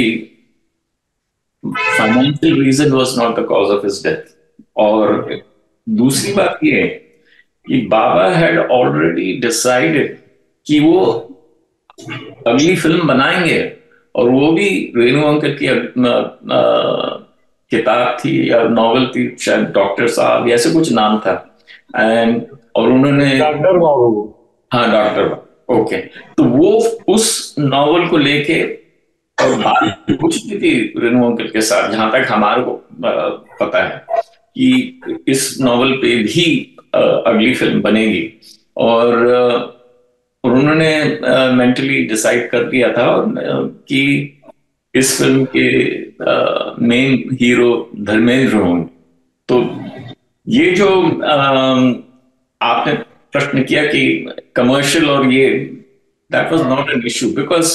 Speaker 7: financial reason was not the cause of his death. और दूसरी बात ये है कि बाबा हैड ऑलरेडी डिसाइडेड कि वो अगली फिल्म बनाएंगे, और वो भी रेणु अंकल की किताब थी या नॉवल थी, शायद डॉक्टर साहब या ऐसे कुछ नाम था, एंड और उन्होंने
Speaker 8: डॉक्टर बाबू,
Speaker 7: हाँ डॉक्टर बाबू, ओके। तो वो उस नॉवल को लेके और बात कुछ भी थी रेणु अंकल के साथ, जहां तक हमारे को पता है कि इस नॉवल पे भी अगली फिल्म बनेगी, और उन्होंने मेंटली डिसाइड कर लिया था कि इस फिल्म के मेन हीरो धर्मेंद्र होंगे। तो ये जो आपने प्रश्न किया कि कमर्शियल और ये, that was not an issue because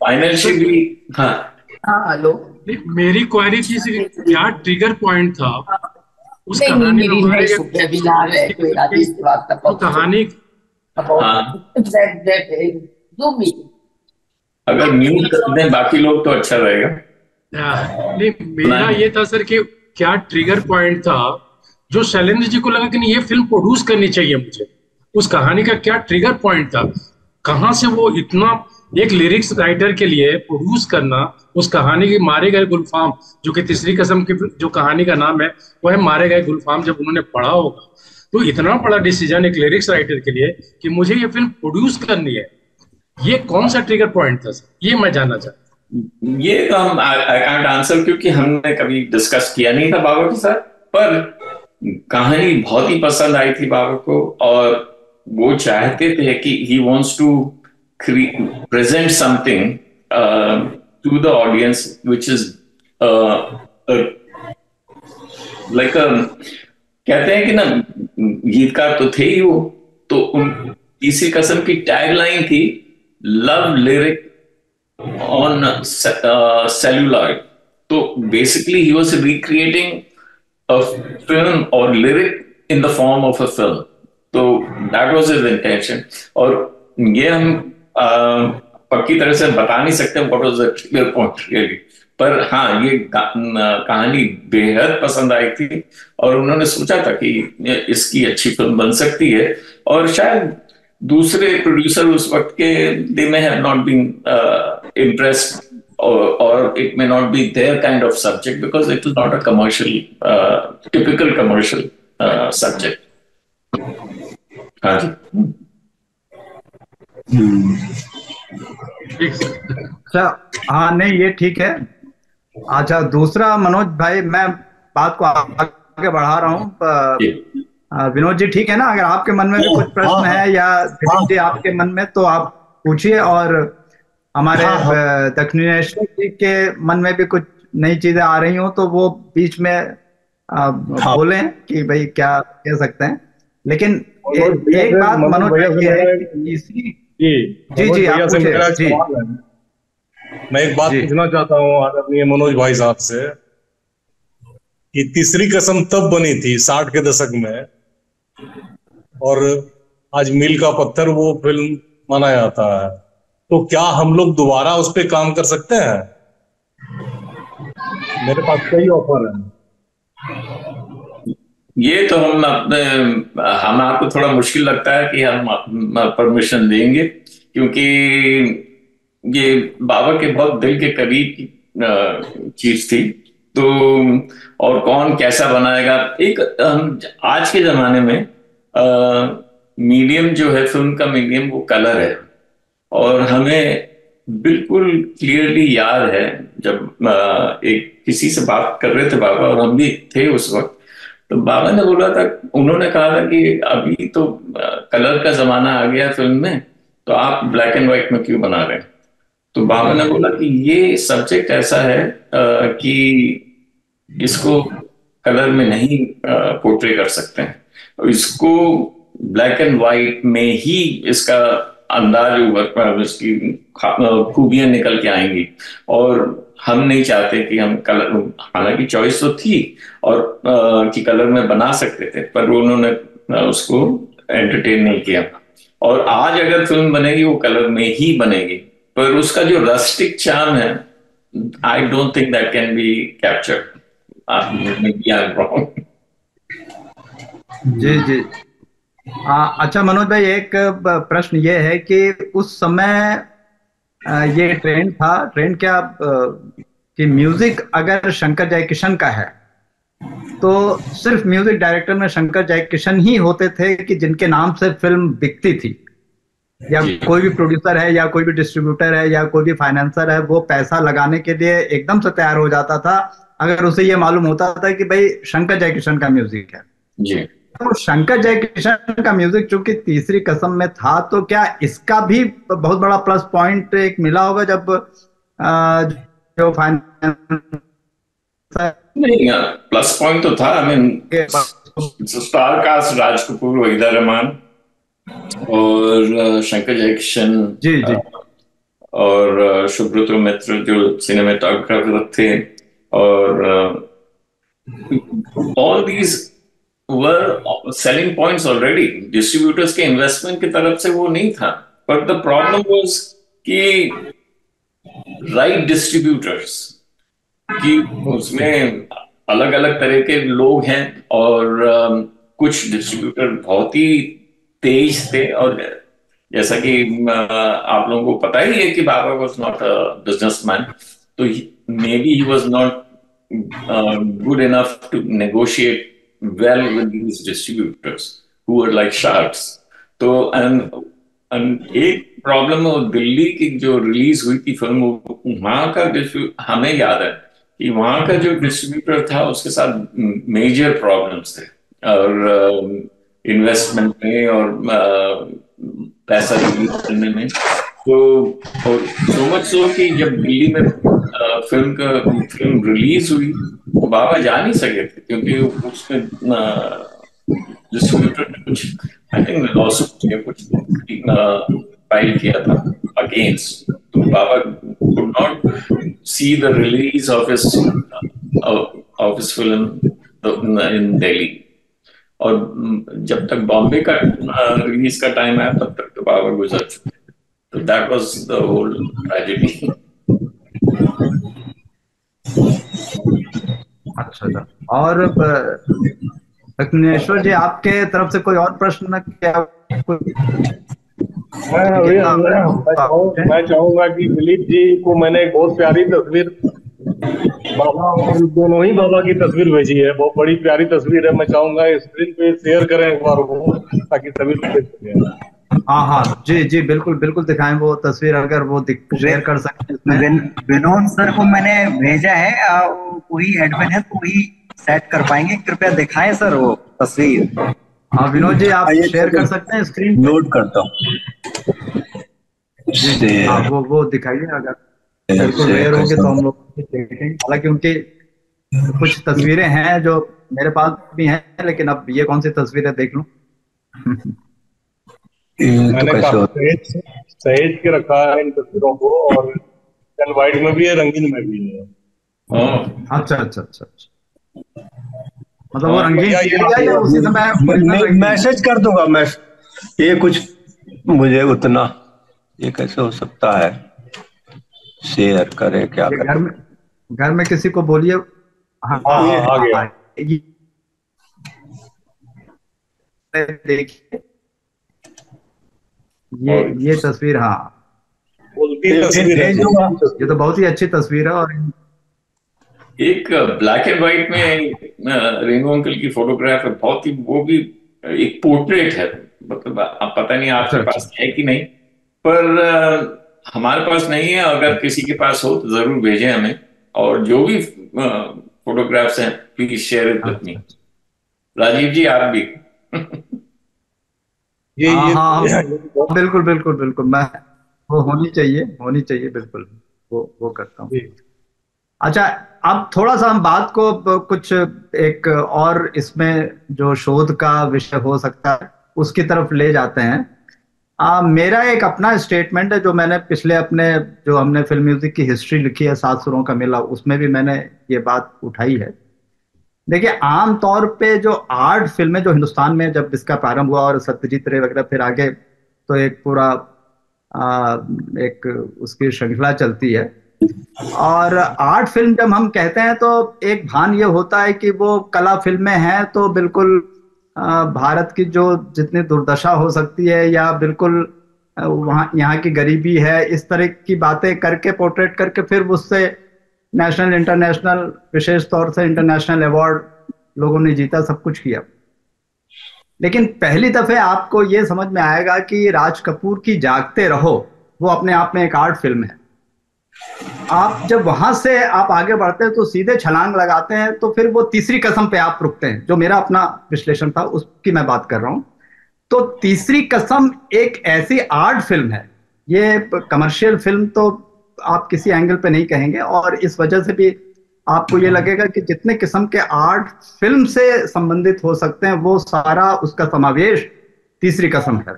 Speaker 7: financially. हाँ
Speaker 2: हेलो,
Speaker 9: मेरी क्वेरी थी क्या ट्रिगर पॉइंट था उस कहानी कहानी
Speaker 7: अगर म्यूट कर दें बाकी लोग तो अच्छा रहेगा।
Speaker 9: नहीं, मेरा ये था सर कि क्या ट्रिगर पॉइंट था जो शैलेंद्र जी को लगा कि नहीं ये फिल्म प्रोड्यूस करनी चाहिए मुझे, उस कहानी का क्या ट्रिगर पॉइंट था, कहां से वो इतना एक लिरिक्स राइटर के लिए प्रोड्यूस करना उस कहानी की मारे गए गुलफाम, जो कि तीसरी कसम की जो कहानी का नाम है वो है मारे गए गुलफाम, जब उन्होंने पढ़ा होगा तो इतना बड़ा डिसीजन एक लिरिक्स राइटर के लिए कि मुझे ये फिल्म प्रोड्यूस करनी है, ये कौन सा ट्रिगर पॉइंट था सर, ये मैं जानना चाहता हूँ।
Speaker 7: ये तो हम आई कांट आंसर, क्योंकि हमने कभी डिस्कस किया नहीं था बाबा के साथ, पर कहानी बहुत ही पसंद आई थी बाबा को, और वो चाहते थे कि he wants to present something to the audience which is like a, कहते हैं कि ना गीतकार तो थे ही वो, तो उन तीसरी कसम की टैगलाइन थी लव लिरिक ऑन सेलुलॉइड। तो basically he was recreating a film और lyric in the form of a film, तो दैट वाज हिज इंटेंशन। और ये हम पक्की तरह से बता नहीं सकते what was the trigger point really, पर हाँ ये कहानी बेहद पसंद आई थी और उन्होंने सोचा था कि इसकी अच्छी फिल्म बन सकती है, और शायद दूसरे प्रोड्यूसर उस वक्त के they may have not been impressed or it may not be their kind of subject because it is not a commercial typical commercial subject. हाँ जी।
Speaker 4: अच्छा, हाँ नहीं ये ठीक है। अच्छा दूसरा मनोज भाई, मैं बात को आगे बढ़ा रहा हूँ। विनोद जी ठीक है ना, अगर आपके मन में भी कुछ प्रश्न है या विनोद जी आपके मन में तो आप पूछिए, और हमारे दक्षिणेश्वर जी के मन में भी कुछ नई चीजें आ रही हो तो वो बीच में बोलें कि भाई क्या कह सकते हैं। लेकिन एक बात मनोज भाई है कि जी आप पूछिए।
Speaker 6: मैं एक बात पूछना चाहता हूँ आदरणीय मनोज भाई साहब से कि तीसरी कसम तब बनी थी 60 के दशक में, और आज मील का पत्थर वो फिल्म माना जाता है, तो क्या हम लोग दोबारा उस पर काम कर सकते हैं? मेरे पास कई ऑफर है।
Speaker 7: ये तो हम आपको थोड़ा मुश्किल लगता है कि हम परमिशन देंगे, क्योंकि ये बाबा के बहुत दिल के करीब की चीज थी। तो और कौन कैसा बनाएगा, एक आज के जमाने में मीडियम जो है फिल्म का मीडियम वो कलर है, और हमें बिल्कुल क्लियरली याद है जब एक किसी से बात कर रहे थे बाबा और हम भी थे उस वक्त, तो बाबा ने बोला था, उन्होंने कहा था कि अभी तो कलर का जमाना आ गया फिल्म में, तो आप ब्लैक एंड व्हाइट में क्यों बना रहे हैं? तो बाबा ने बोला कि ये सब्जेक्ट ऐसा है कि इसको कलर में नहीं पोर्ट्रे कर सकते हैं, इसको ब्लैक एंड व्हाइट में ही इसका अंदाज उभर, इसकी खूबियां निकल के आएंगी। और हम नहीं चाहते कि हम कलर, हालांकि चॉइस तो थी और कि कलर में बना सकते थे, पर उन्होंने उसको एंटरटेन नहीं किया। और आज अगर फिल्म बनेगी वो कलर में ही बनेगी, पर उसका जो रस्टिक चार्म है I don't think that can be captured.
Speaker 4: जी जी। अच्छा मनोज भाई, एक प्रश्न ये है कि उस समय ये ट्रेंड क्या कि म्यूजिक अगर शंकर जयकिशन का है तो सिर्फ म्यूजिक डायरेक्टर में शंकर जयकिशन ही होते थे कि जिनके नाम से फिल्म बिकती थी, या कोई भी प्रोड्यूसर है या कोई भी डिस्ट्रीब्यूटर है या कोई भी फाइनेंसर है वो पैसा लगाने के लिए एकदम से तैयार हो जाता था अगर उसे ये मालूम होता था कि भाई शंकर जयकिशन का म्यूजिक है जी। तो शंकर जयकिशन का म्यूजिक चूंकि तीसरी कसम में था, तो क्या इसका भी बहुत बड़ा प्लस पॉइंट एक मिला होगा जब जो
Speaker 7: नहीं, प्लस पॉइंट तो था। I mean star cast Raj Kapoor, Waheeda Rehman और शंकर जयकिशन
Speaker 4: जी जी
Speaker 7: और सुब्रतो मित्र जो सिनेमेटोग्राफर थे, और all these were selling points already. Distributors के इन्वेस्टमेंट की तरफ से वो नहीं था, पर द प्रॉब्लम वाज कि राइट डिस्ट्रीब्यूटर्स कि उसमें अलग अलग तरह के लोग हैं, और कुछ डिस्ट्रीब्यूटर बहुत ही तेज थे और जैसा कि आप लोगों को पता ही है कि बाबा वाज नॉट अ बिजनेसमैन, तो may be he was not good enough to negotiate well with these distributors who were like sharks. तो एक प्रॉब्लम दिल्ली की जो रिलीज हुई थी फिल्म, वहां का हमें याद है कि वहां का जो डिस्ट्रीब्यूटर था उसके साथ मेजर प्रॉब्लम्स थे, और इन्वेस्टमेंट में और पैसा रिलीज करने में। तो सो मच सो कि जब दिल्ली में फिल्म रिलीज हुई तो बाबा जा नहीं सके थे, क्योंकि उसमें डिस्ट्रीब्यूटर ने कुछ आई थिंक लॉसूट या कुछ फाइल किया था अगेंस्ट, तो Baba could not see the release of his film in Delhi. और जब तक बॉम्बे का रिलीज का टाइम आया तब तक तो बाबा गुजर चुके। तो that was the whole tragedy.
Speaker 4: अच्छा। और लक्ष्मेश्वर जी, आपके तरफ से कोई और प्रश्न क्या?
Speaker 6: मैं चाहूंगा कि दिलीप जी को मैंने एक बहुत प्यारी तस्वीर, बाबा और दोनों ही बाबा की तस्वीर भेजी है, बहुत बड़ी प्यारी तस्वीर है। मैं चाहूंगा स्क्रीन पे शेयर करें एक बार वो, ताकि सभी लोग देख सकें।
Speaker 4: हाँ जी जी, बिल्कुल बिल्कुल दिखाएं वो तस्वीर, अगर वो शेयर कर सकते हैं।
Speaker 5: विनोद सर को मैंने भेजा है, वही एडमिन है तो वही सेट कर पाएंगे, कृपया दिखाएं सर वो तस्वीर।
Speaker 4: हाँ विनोद जी, आप शेयर कर सकते हैं स्क्रीन?
Speaker 10: नोट करता हूँ,
Speaker 4: वो दिखाइए, अगर बिल्कुल रेयर होंगे तो हम लोग देखेंगे। हालांकि उनकी कुछ तस्वीरें हैं जो मेरे पास भी हैं, लेकिन अब ये कौन सी तस्वीर है देख लूं।
Speaker 6: मैंने सहेज के रखा है इन तस्वीरों को, और ब्लैक व्हाइट में भी है, रंगीन में भी है।
Speaker 4: अच्छा। मतलब वो रंगीन या उसी समय
Speaker 8: मैसेज कर दूंगा मैं। ये कुछ मुझे उतना, ये कैसे हो सकता है? शेयर करें क्या करें?
Speaker 4: घर में किसी को बोलिए।
Speaker 6: आ गया।
Speaker 4: देखिए ये तस्वीर, हाँ ये तो बहुत ही अच्छी तस्वीर है। और
Speaker 7: एक ब्लैक एंड व्हाइट में रेनू अंकल की फोटोग्राफ है, बहुत ही, वो भी एक पोर्ट्रेट है, मतलब आप पता नहीं आपके पास है कि नहीं, पर हमारे पास नहीं है। अगर किसी के पास हो तो जरूर भेजें हमें, और जो भी फोटोग्राफ्स हैं please share it with me. Rajiv ji आप भी।
Speaker 4: बिल्कुल बिल्कुल बिल्कुल, मैं वो होनी चाहिए बिल्कुल, वो करता हूँ। अच्छा, अब थोड़ा सा हम बात को कुछ एक और इसमें जो शोध का विषय हो सकता है उसकी तरफ ले जाते हैं। मेरा एक अपना स्टेटमेंट है जो मैंने पिछले जो हमने फिल्म म्यूजिक की हिस्ट्री लिखी है 7 सुरों का मेला, उसमें भी मैंने ये बात उठाई है। देखिए, आमतौर पे जो आर्ट फिल्में जो हिंदुस्तान में जब इसका प्रारंभ हुआ और सत्यजीत रे वगैरह फिर आगे, तो एक पूरा एक उसकी श्रृंखला चलती है। और आर्ट फिल्म जब हम कहते हैं तो एक भान ये होता है कि वो कला फिल्में हैं तो बिल्कुल भारत की जो जितनी दुर्दशा हो सकती है, या बिल्कुल वहाँ यहाँ की गरीबी है, इस तरह की बातें करके पोर्ट्रेट करके फिर उससे नेशनल इंटरनेशनल, विशेष तौर से इंटरनेशनल अवार्ड लोगों ने जीता, सब कुछ किया। लेकिन पहली दफे आपको ये समझ में आएगा कि राज कपूर की जागते रहो वो अपने आप में एक आर्ट फिल्म है। आप जब वहां से आप आगे बढ़ते हैं तो सीधे छलांग लगाते हैं, तो फिर वो तीसरी कसम पे आप रुकते हैं, जो मेरा अपना विश्लेषण था उसकी मैं बात कर रहा हूं। तो तीसरी कसम एक ऐसी आर्ट फिल्म है, ये कमर्शियल फिल्म तो आप किसी एंगल पे नहीं कहेंगे, और इस वजह से भी आपको ये लगेगा कि जितने किस्म के आर्ट फिल्म से संबंधित हो सकते हैं वो सारा उसका समावेश तीसरी कसम है।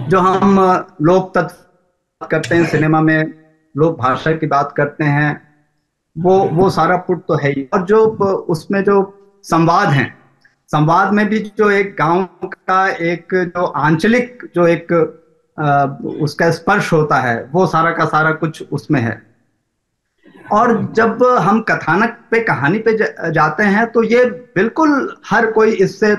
Speaker 4: जो हम लोक तत्व करते हैं सिनेमा में, लोक भाषा की बात करते हैं, वो सारा पुट तो है ही। और जो उसमें जो संवाद हैं, संवाद में भी जो एक गांव का एक जो आंचलिक जो एक उसका स्पर्श होता है, वो सारा का सारा कुछ उसमें है। और जब हम कथानक पे, कहानी पे जाते हैं तो ये बिल्कुल हर कोई इससे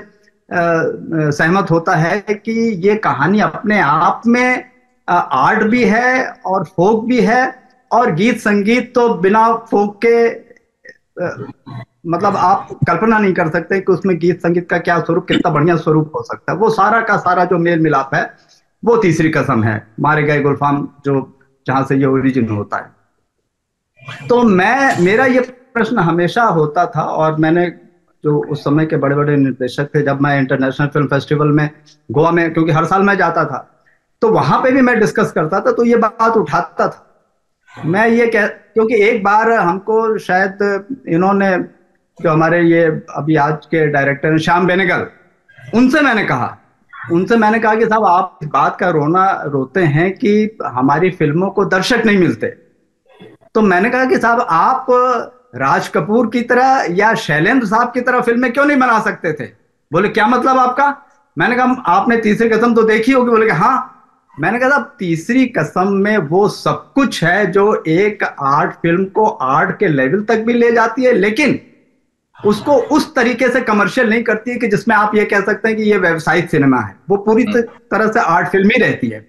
Speaker 4: सहमत होता है कि ये कहानी अपने आप में आर्ट भी है और फोक भी है, और गीत संगीत तो बिना फोक के मतलब आप कल्पना नहीं कर सकते कि उसमें गीत संगीत का क्या स्वरूप, कितना बढ़िया स्वरूप हो सकता है। वो सारा का सारा जो मेल मिलाप है वो तीसरी कसम है, मारे गए गुलफाम जो जहां से ये ओरिजिन होता है। तो मेरा ये प्रश्न हमेशा होता था, और मैंने जो उस समय के बड़े बड़े निर्देशक थे, जब मैं इंटरनेशनल फिल्म फेस्टिवल में गोवा में, क्योंकि हर साल मैं जाता था, तो वहां पे भी मैं डिस्कस करता था, तो ये बात उठाता था। मैं ये क्योंकि एक बार हमको शायद इन्होंने, जो हमारे ये अभी आज के डायरेक्टर हैं श्याम बेनेगल, उनसे मैंने कहा कि साहब आप इस बात का रोते हैं कि हमारी फिल्मों को दर्शक नहीं मिलते। तो मैंने कहा कि साहब आप राज कपूर की तरह या शैलेंद्र साहब की तरह फिल्में क्यों नहीं बना सकते थे? बोले क्या मतलब आपका? मैंने कहा आपने तीसरी कसम तो देखी होगी। बोले कि हाँ। मैंने कहा साहब तीसरी कसम में वो सब कुछ है जो एक आर्ट फिल्म को आर्ट के लेवल तक भी ले जाती है, लेकिन उसको उस तरीके से कमर्शियल नहीं करती है कि जिसमें आप ये कह सकते हैं कि ये व्यावसायिक सिनेमा है। वो पूरी तरह से आर्ट फिल्म ही रहती है।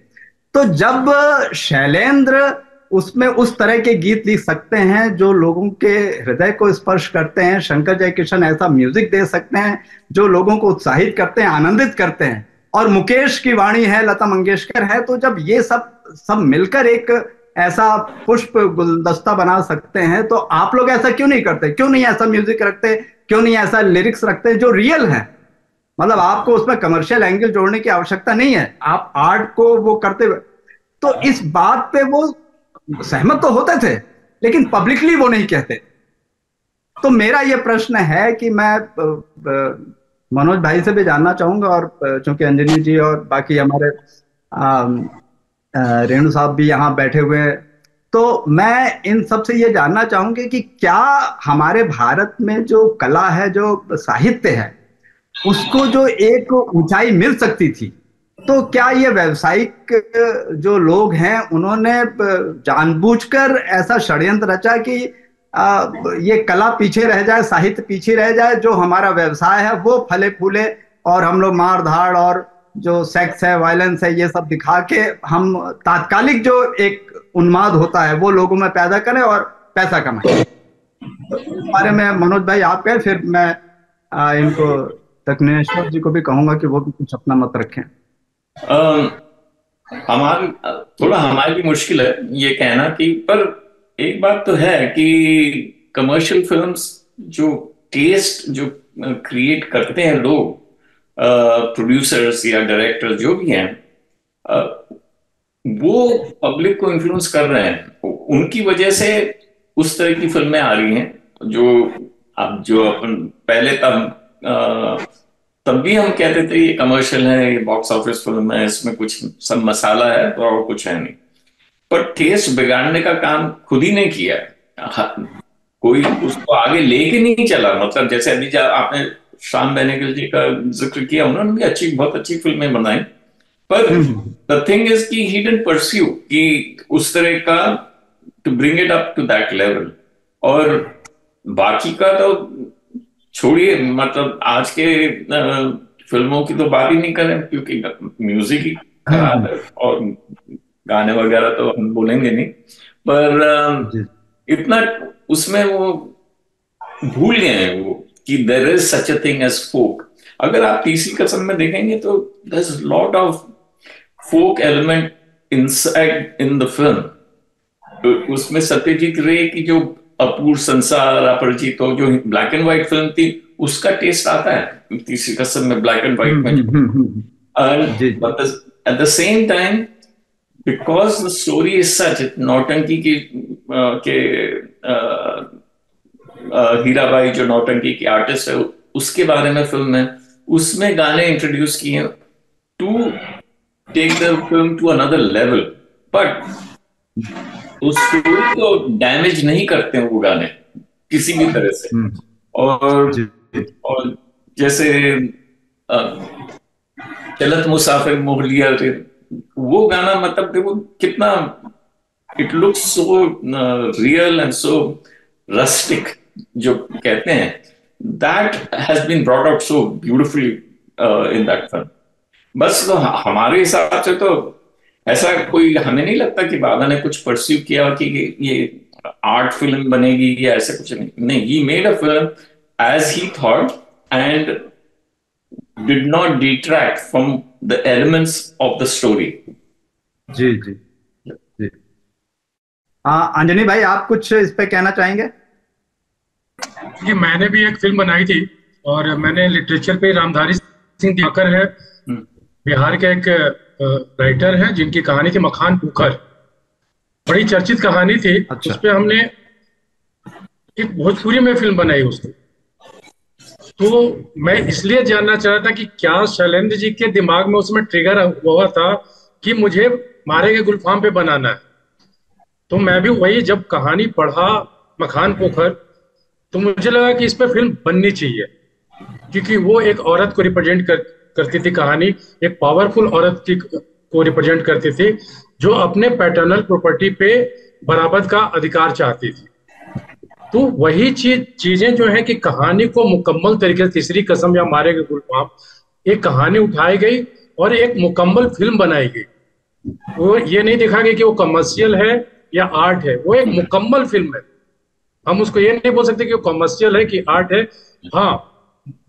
Speaker 4: तो जब शैलेंद्र उसमें उस तरह के गीत लिख सकते हैं जो लोगों के हृदय को स्पर्श करते हैं, शंकर जयकिशन ऐसा म्यूजिक दे सकते हैं जो लोगों को उत्साहित करते हैं, आनंदित करते हैं, और मुकेश की वाणी है, लता मंगेशकर है, तो जब ये सब मिलकर एक ऐसा पुष्प गुलदस्ता बना सकते हैं, तो आप लोग ऐसा क्यों नहीं करते? क्यों नहीं ऐसा म्यूजिक रखते? क्यों नहीं ऐसा लिरिक्स रखते जो रियल है? मतलब आपको उसमें कमर्शियल एंगल जोड़ने की आवश्यकता नहीं है, आप आर्ट को वो करते हुए। तो इस बात पे वो सहमत तो होते थे, लेकिन पब्लिकली वो नहीं कहते। तो मेरा ये प्रश्न है कि मैं मनोज भाई से भी जानना चाहूंगा, और चूंकि अंजनी जी और बाकी हमारे रेणु साहब भी यहाँ बैठे हुए हैं, तो मैं इन सब से ये जानना चाहूंगी कि क्या हमारे भारत में जो कला है, जो साहित्य है, उसको जो एक ऊंचाई मिल सकती थी, तो क्या ये व्यावसायिक जो लोग हैं उन्होंने जानबूझकर ऐसा षड्यंत्र रचा कि ये कला पीछे रह जाए, साहित्य पीछे रह जाए, जो हमारा व्यवसाय है वो फले फूले, और हम लोग मार धाड़ और जो सेक्स है, वायलेंस है, ये सब दिखा के हम तात्कालिक जो एक उन्माद होता है वो लोगों में पैदा करें और पैसा कमाएं? इस बारे में मनोज भाई आप कहें, फिर मैं इनको दक्षिणेश्वर जी को भी कहूंगा कि वो भी कुछ अपना मत रखें।
Speaker 7: हमारी भी मुश्किल है ये कहना कि, पर एक बात तो है कि कमर्शियल फिल्म्स जो टेस्ट जो क्रिएट करते हैं लोग, प्रोड्यूसर्स या डायरेक्टर जो भी हैं, वो पब्लिक को इन्फ्लुएंस कर रहे हैं। उनकी वजह से उस तरह की फिल्में आ रही हैं जो अपन पहले तब भी हम कहते थे ये कमर्शियल है, ये बॉक्स ऑफिस फिल्म है, इसमें कुछ सब मसाला है तो और कुछ है नहीं। पर टेस्ट बिगाड़ने का काम खुद ही नहीं किया, कोई उसको आगे लेके नहीं चला। मतलब जैसे अभी आपने श्याम बेनेगल जी का जिक्र किया, उन्होंने भी बहुत अच्छी फिल्में बनाई, पर द थिंग इज कि ही डिडंट परस्यू कि उस तरह का to bring it up to that level. और बाकी का तो छोड़िए, मतलब आज के फिल्मों की तो बात ही नहीं करें, क्योंकि म्यूजिक ही खराब है और गाने वगैरह तो हम बोलेंगे नहीं, पर इतना उसमें वो भूल गए हैं वो कि there is such a thing as folk. अगर आप तीसरी कसम में देखेंगे तो there is lot of folk element inside in the film. उसमें सत्यजीत रे की जो अपूर्व संसार, अपरिचित, तो जो ब्लैक एंड व्हाइट फिल्म थी, उसका टेस्ट आता है तीसरी कसम में ब्लैक एंड व्हाइट में। At the same time, because the story is such, नौटंकी के हीराबाई जो नौटंकी की आर्टिस्ट है, उसके बारे में फिल्म है, उसमें गाने इंट्रोड्यूस किए to take the film to another level, but उस स्टोरी को डैमेज नहीं करते हैं वो गाने किसी भी तरह से। और जैसे चलत मुसाफिर मोहलिया, वो गाना मतलब देखो कितना it looks so real and so rustic, जो कहते हैं, that has been brought out so beautifully in that film. बस तो हमारे हिसाब से तो ऐसा कोई हमें नहीं लगता कि बाबा ने कुछ परस्यू किया कि ये आर्ट फिल्म बनेगी या ऐसा कुछ नहीं. He made a film as he thought and did not detract from the elements of the story.
Speaker 4: जी जी जी. अंजनी भाई, आप कुछ इस पे कहना चाहेंगे?
Speaker 9: कि मैंने भी एक फिल्म बनाई थी और मैंने लिटरेचर पे रामधारी सिंह दिवाकर है, बिहार के एक राइटर हैं जिनकी कहानी थी मखान पोखर. बड़ी चर्चित कहानी थी.
Speaker 4: अच्छा.
Speaker 9: उस पे हमने एक भोजपुरी में फिल्म बनाई उसको. तो मैं इसलिए जानना चाह रहा था कि क्या शैलेंद्र जी के दिमाग में उसमें ट्रिगर हुआ था कि मुझे मारे के गुलफाम पे बनाना है. तो मैं भी वही जब कहानी पढ़ा मखान पोखर, तो मुझे लगा कि इस पे फिल्म बननी चाहिए, क्योंकि वो एक औरत को रिप्रेजेंट करती थी कहानी, एक पावरफुल औरत को रिप्रेजेंट करती थी जो अपने पैटर्नल प्रॉपर्टी पे बराबर का अधिकार चाहती थी. तो वही चीजें जो है कि कहानी को मुकम्मल तरीके से तीसरी कसम या मारे के गुलफाम, एक कहानी उठाई गई और एक मुकम्मल फिल्म बनाई गई. वो ये नहीं देखा गया कि वो कमर्शियल है या आर्ट है, वो एक मुकम्मल फिल्म है. हम उसको ये नहीं बोल सकते कि वो कमर्शियल है कि आर्ट है. हाँ,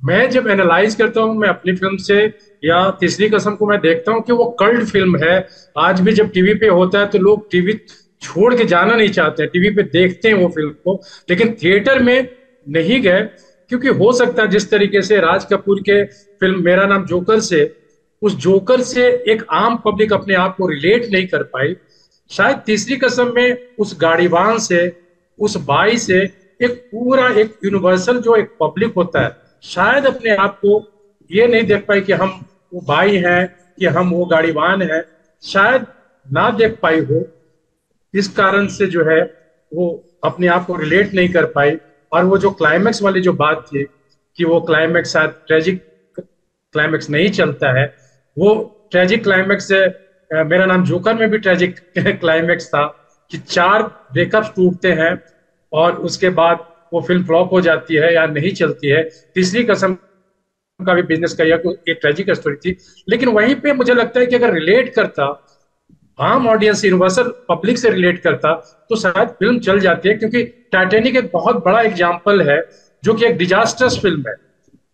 Speaker 9: मैं जब एनालाइज करता हूँ मैं अपनी फिल्म से या तीसरी कसम को, मैं देखता हूँ कि वो कल्ट फिल्म है. आज भी जब टीवी पे होता है तो लोग टीवी छोड़ के जाना नहीं चाहते हैं, टीवी पे देखते हैं वो फिल्म को, लेकिन थिएटर में नहीं गए. क्योंकि हो सकता है जिस तरीके से राज कपूर के फिल्म मेरा नाम जोकर से, उस जोकर से एक आम पब्लिक अपने आप को रिलेट नहीं कर पाई, शायद तीसरी कसम में उस गाड़ीवान से, उस बाई से एक पूरा एक यूनिवर्सल जो एक पब्लिक होता है, शायद अपने आप को ये नहीं देख पाई कि हम वो बाई हैं कि हम वो गाड़ीवान हैं, शायद ना देख पाई हो. इस कारण से जो है वो अपने आप को रिलेट नहीं कर पाई. और वो जो क्लाइमैक्स वाली जो बात थी कि वो क्लाइमैक्स शायद ट्रेजिक क्लाइमैक्स नहीं चलता है, वो ट्रेजिक क्लाइमैक्स से मेरा नाम जोकर में भी ट्रेजिक क्लाइमैक्स था कि 4 ब्रेकअप्स टूटते हैं और उसके बाद वो फिल्म फ्लॉप हो जाती है या नहीं चलती है. तीसरी कसम का भी बिजनेस का एक ट्रेजिक स्टोरी थी. लेकिन वहीं पे मुझे लगता है कि अगर रिलेट करता, आम ऑडियंस यूनिवर्सल पब्लिक से रिलेट करता, तो शायद फिल्म चल जाती है. क्योंकि टाइटैनिक एक बहुत बड़ा एग्जाम्पल है जो कि एक डिजास्टर्स फिल्म है,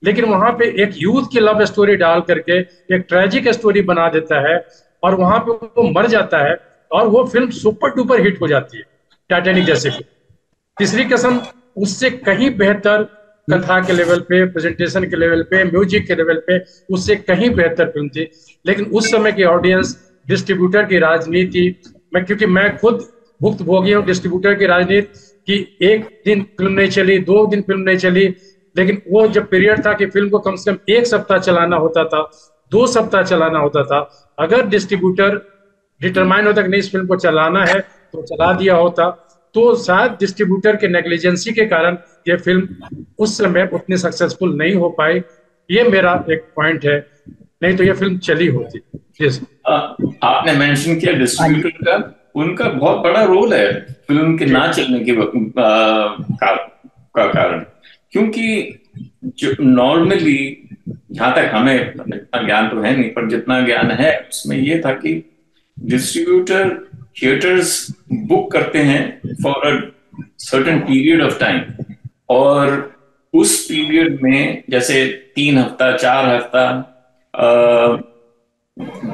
Speaker 9: लेकिन वहां पे एक यूथ की लव स्टोरी डाल करके एक ट्रेजिक स्टोरी बना देता है और वहां पे वो मर जाता है और वो फिल्म सुपर डुपर हिट हो जाती है, टाइटैनिक जैसे फिल्म. तीसरी कसम उससे कहीं बेहतर कथा के लेवल पे, प्रेजेंटेशन के लेवल पे, म्यूजिक के लेवल पे उससे कहीं बेहतर फिल्म थी. लेकिन उस समय की ऑडियंस, डिस्ट्रीब्यूटर की राजनीति, क्योंकि मैं खुद भुक्तभोगी हूँ डिस्ट्रीब्यूटर की राजनीति कि एक दिन फिल्म नहीं चली, 2 दिन फिल्म नहीं चली. लेकिन वो जब पीरियड था कि फिल्म को कम से कम 1 सप्ताह चलाना होता था, 2 सप्ताह चलाना होता था. अगर डिस्ट्रीब्यूटर डिटरमाइन होता कि नहीं इस फिल्म को चलाना है तो चला दिया होता, तो शायद डिस्ट्रीब्यूटर के नेग्लिजेंसी के कारण ये फिल्म उस समय उतनी सक्सेसफुल नहीं हो पाई. ये मेरा एक पॉइंट है, नहीं तो ये फिल्म चली होती.
Speaker 7: आपने मेंशन किया डिस्ट्रीब्यूटर का, उनका बहुत बड़ा रोल है फिल्म के ना चलने के का कारण. क्योंकि जो नॉर्मली, जहां तक हमें इतना ज्ञान तो है नहीं, पर जितना ज्ञान है उसमें ये था कि डिस्ट्रीब्यूटर थिएटर्स बुक करते हैं for a certain period of time, और उस पीरियड में जैसे 3 हफ्ता, 4 हफ्ता,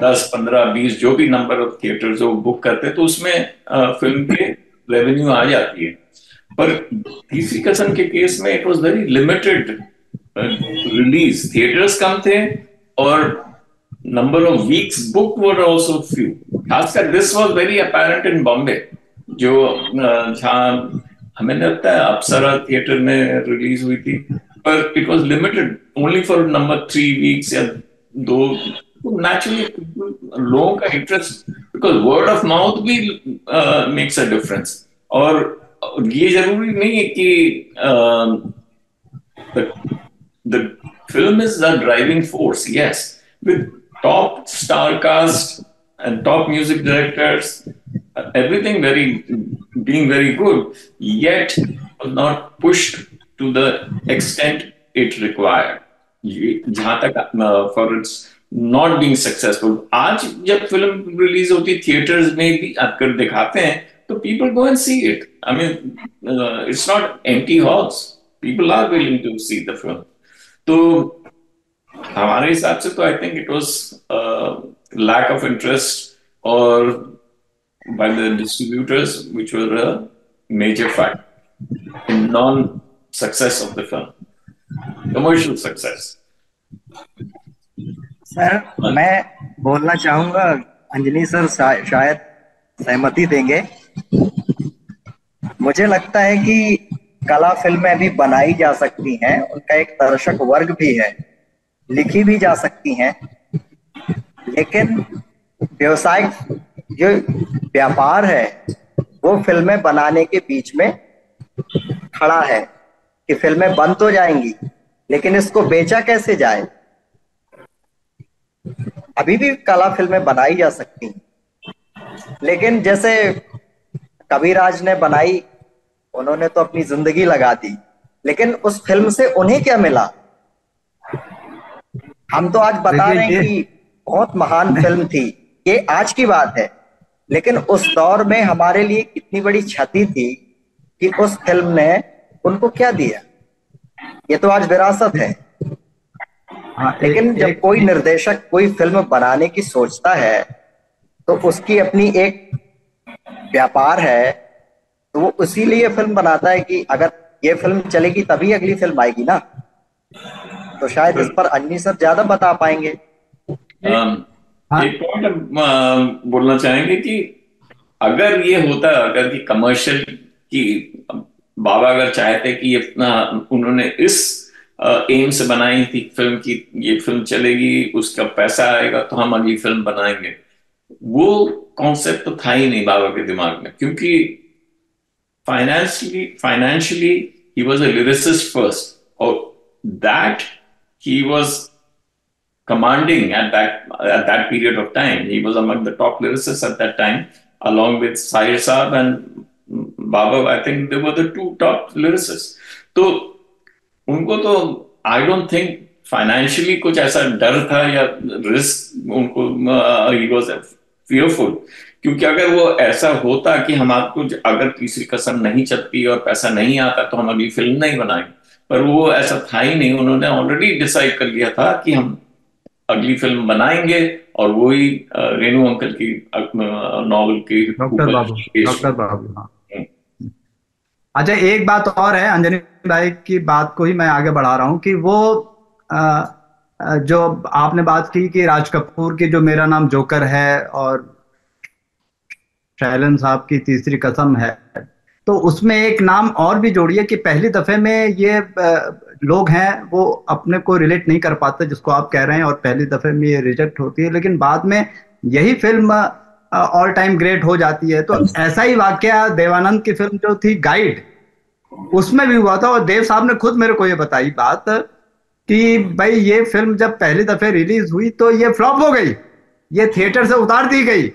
Speaker 7: 10, 15, 20 जो भी नंबर ऑफ थिएटर्स वो बुक करते हैं, तो उसमें फिल्म के रेवेन्यू आ जाती है. पर तीसरी कसम के केस में it was very limited release. Theatres कम थे और number of weeks book were also few. खासकर this was very apparent in Bombay, जो जहां हमें लगता है अप्सरा थिएटर में रिलीज हुई थी, पर it was limited only for number 3 weeks या 2. नेचुरली लोगों का interest, because word of mouth भी मेक्स अ डिफरेंस. और ये जरूरी नहीं है कि the film is the driving force. Yes, with top star cast and top music directors, everything being very good, yet was not pushed to the extent it required. ये जहां तक for its not being successful, आज जब film release होती theatres में भी अगर दिखाते हैं तो people go and see it. I mean it's not empty halls, people are willing to see the film. तो हमारे हिसाब से तो I think it was lack of interest और by the distributors which were a major factor in non success of the film, commercial success.
Speaker 5: Sir मैं बोलना चाहूंगा, Anjali sir शायद सहमति देंगे। मुझे लगता है कि कला फिल्में अभी बनाई जा सकती हैं, उनका एक दर्शक वर्ग भी है, लिखी भी जा सकती हैं, लेकिन व्यवसायिक जो व्यापार है वो फिल्में बनाने के बीच में खड़ा है कि फिल्में बन तो जाएंगी लेकिन इसको बेचा कैसे जाए। अभी भी कला फिल्में बनाई जा सकती हैं, लेकिन जैसे कबीराज ने बनाई, उन्होंने तो अपनी जिंदगी लगा दी, लेकिन उस फिल्म से उन्हें क्या मिला? हम तो आज बता रहे हैं कि बहुत महान फिल्म थी, ये आज की बात है, लेकिन उस दौर में हमारे लिए कितनी बड़ी क्षति थी कि उस फिल्म ने उनको क्या दिया। ये तो आज विरासत है। लेकिन जब कोई निर्देशक कोई फिल्म बनाने की सोचता है तो उसकी अपनी एक व्यापार है, तो वो इसीलिए फिल्म बनाता है कि अगर ये फिल्म चलेगी तभी अगली फिल्म आएगी ना। तो शायद इस पर अंजलि सर ज्यादा बता पाएंगे।
Speaker 7: एक पॉइंट बोलना चाहेंगे कि अगर ये होता, अगर कि कमर्शियल की बाबा अगर चाहते कि इतना उन्होंने इस एम से बनाई थी फिल्म की ये फिल्म चलेगी, उसका पैसा आएगा तो हम अगली फिल्म बनाएंगे, वो कॉन्सेप्ट तो था ही नहीं बाबा के दिमाग में, क्योंकि financially he was a lyricist first, और that he was commanding at that period of time. He was among the top lyricists at that time, along with Sahir Saab and Baba. I think they were the two top lyricists. तो उनको तो I don't think financially कुछ ऐसा डर था या risk उनको, he was fearful, क्योंकि अगर वो ऐसा होता कि हम आपको अगर तीसरी कसम नहीं चलती और पैसा नहीं आता तो हम अगली फिल्म नहीं बनाएंगे, पर वो ऐसा था ही नहीं। उन्होंने ऑलरेडी डिसाइड कर लिया था कि हम अगली फिल्म बनाएंगे और वही रेणु अंकल की नॉवल की
Speaker 4: डॉक्टर बाबू। हाँ। अच्छा, एक बात और है, अंजनी भाई की बात को ही मैं आगे बढ़ा रहा हूं कि वो जो आपने बात की कि राज कपूर की जो मेरा नाम जोकर है और शैलन साहब की तीसरी कसम है, तो उसमें एक नाम और भी जोड़िए कि पहली दफे में ये लोग हैं वो अपने को रिलेट नहीं कर पाते जिसको आप कह रहे हैं, और पहली दफे में ये रिजेक्ट होती है, लेकिन बाद में यही फिल्म ऑल टाइम ग्रेट हो जाती है। तो ऐसा ही वाकया देवानंद की फिल्म जो थी गाइड, उसमें भी हुआ था, और देव साहब ने खुद मेरे को ये बताई बात कि भाई ये फिल्म जब पहली दफे रिलीज हुई तो ये फ्लॉप हो गई, ये थिएटर से उतार दी गई,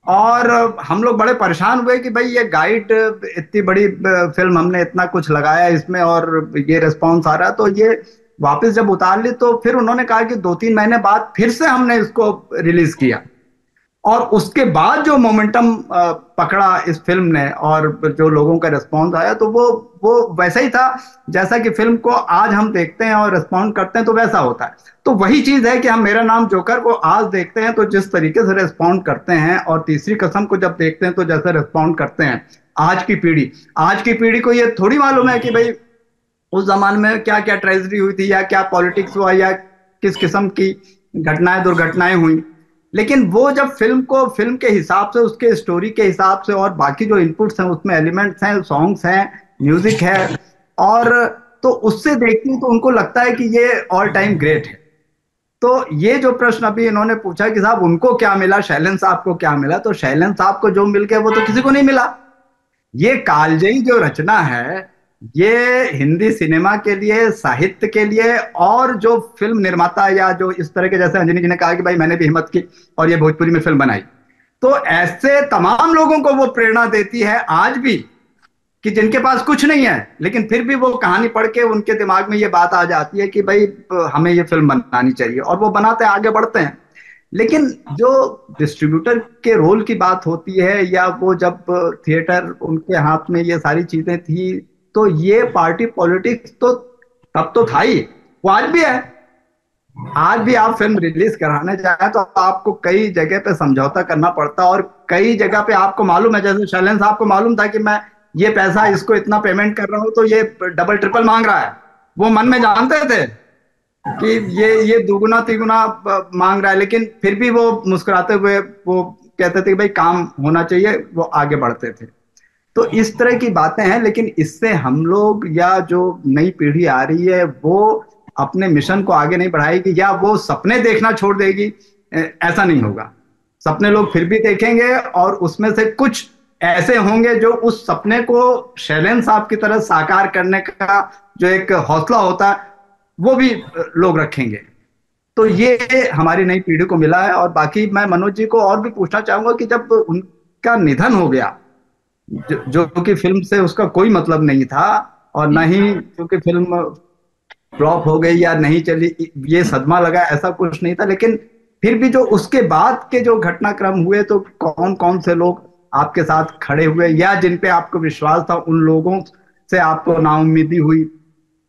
Speaker 4: और हम लोग बड़े परेशान हुए कि भाई ये गाइड इतनी बड़ी फिल्म, हमने इतना कुछ लगाया इसमें और ये रिस्पॉन्स आ रहा है। तो ये वापस जब उतार ली तो फिर उन्होंने कहा कि 2-3 महीने बाद फिर से हमने इसको रिलीज किया, और उसके बाद जो मोमेंटम पकड़ा इस फिल्म ने और जो लोगों का रिस्पॉन्स आया, तो वो वैसा ही था जैसा कि फिल्म को आज हम देखते हैं और रिस्पॉन्ड करते हैं तो वैसा होता है। तो वही चीज है कि हम मेरा नाम जोकर को आज देखते हैं तो जिस तरीके से रिस्पॉन्ड करते हैं, और तीसरी कसम को जब देखते हैं तो जैसे रिस्पॉन्ड करते हैं आज की पीढ़ी को ये थोड़ी मालूम है कि भाई उस जमाने में क्या क्या ट्रेजेडी हुई थी या क्या पॉलिटिक्स हुआ या किस किस्म की घटनाएं दुर्घटनाएं हुई। लेकिन वो जब फिल्म के हिसाब से, उसके स्टोरी के हिसाब से और बाकी जो इनपुट्स हैं उसमें एलिमेंट्स हैं, सॉन्ग्स हैं, म्यूजिक है, और तो उससे देखती हूँ तो उनको लगता है कि ये ऑल टाइम ग्रेट है। तो ये जो प्रश्न अभी इन्होंने पूछा कि साहब उनको क्या मिला, शैलन साहब को क्या मिला, तो शैलन साहब को जो मिल गया वो तो किसी को नहीं मिला। ये कालजयी जो रचना है, ये हिंदी सिनेमा के लिए, साहित्य के लिए, और जो फिल्म निर्माता या जो इस तरह के, जैसे अंजनी जी ने कहा कि भाई मैंने भी हिम्मत की और ये भोजपुरी में फिल्म बनाई, तो ऐसे तमाम लोगों को वो प्रेरणा देती है आज भी कि जिनके पास कुछ नहीं है लेकिन फिर भी वो कहानी पढ़ के उनके दिमाग में ये बात आ जाती है कि भाई हमें ये फिल्म बनानी चाहिए, और वो बनाते हैं, आगे बढ़ते हैं। लेकिन जो डिस्ट्रीब्यूटर के रोल की बात होती है, या वो जब थिएटर उनके हाथ में ये सारी चीजें थी, तो ये पार्टी पॉलिटिक्स तो तब तो था ही, वो आज भी है। आज भी आप फिल्म रिलीज कराने जाए तो आपको कई जगह पे समझौता करना पड़ता है, और कई जगह पे आपको मालूम है, जैसे शैलेन साहब को मालूम था कि मैं ये पैसा इसको इतना पेमेंट कर रहा हूं तो ये डबल ट्रिपल मांग रहा है। वो मन में जानते थे कि ये दुगुना तिगुना मांग रहा है, लेकिन फिर भी वो मुस्कुराते हुए वो कहते थे कि भाई काम होना चाहिए, वो आगे बढ़ते थे। तो इस तरह की बातें हैं, लेकिन इससे हम लोग या जो नई पीढ़ी आ रही है वो अपने मिशन को आगे नहीं बढ़ाएगी, या वो सपने देखना छोड़ देगी, ऐसा नहीं होगा। सपने लोग फिर भी देखेंगे, और उसमें से कुछ ऐसे होंगे जो उस सपने को शैलेन साहब की तरह साकार करने का जो एक हौसला होता है वो भी लोग रखेंगे। तो ये हमारी नई पीढ़ी को मिला है। और बाकी मैं मनोज जी को और भी पूछना चाहूंगा कि जब उनका निधन हो गया, जो कि फिल्म से उसका कोई मतलब नहीं था, और न ही क्योंकि फिल्म फ्लॉप हो गई या नहीं चली ये सदमा लगा, ऐसा कुछ नहीं था, लेकिन फिर भी जो उसके बाद के जो घटनाक्रम हुए, तो कौन कौन से लोग आपके साथ खड़े हुए, या जिन पे आपको विश्वास था, उन लोगों से आपको नाउम्मीदी हुई,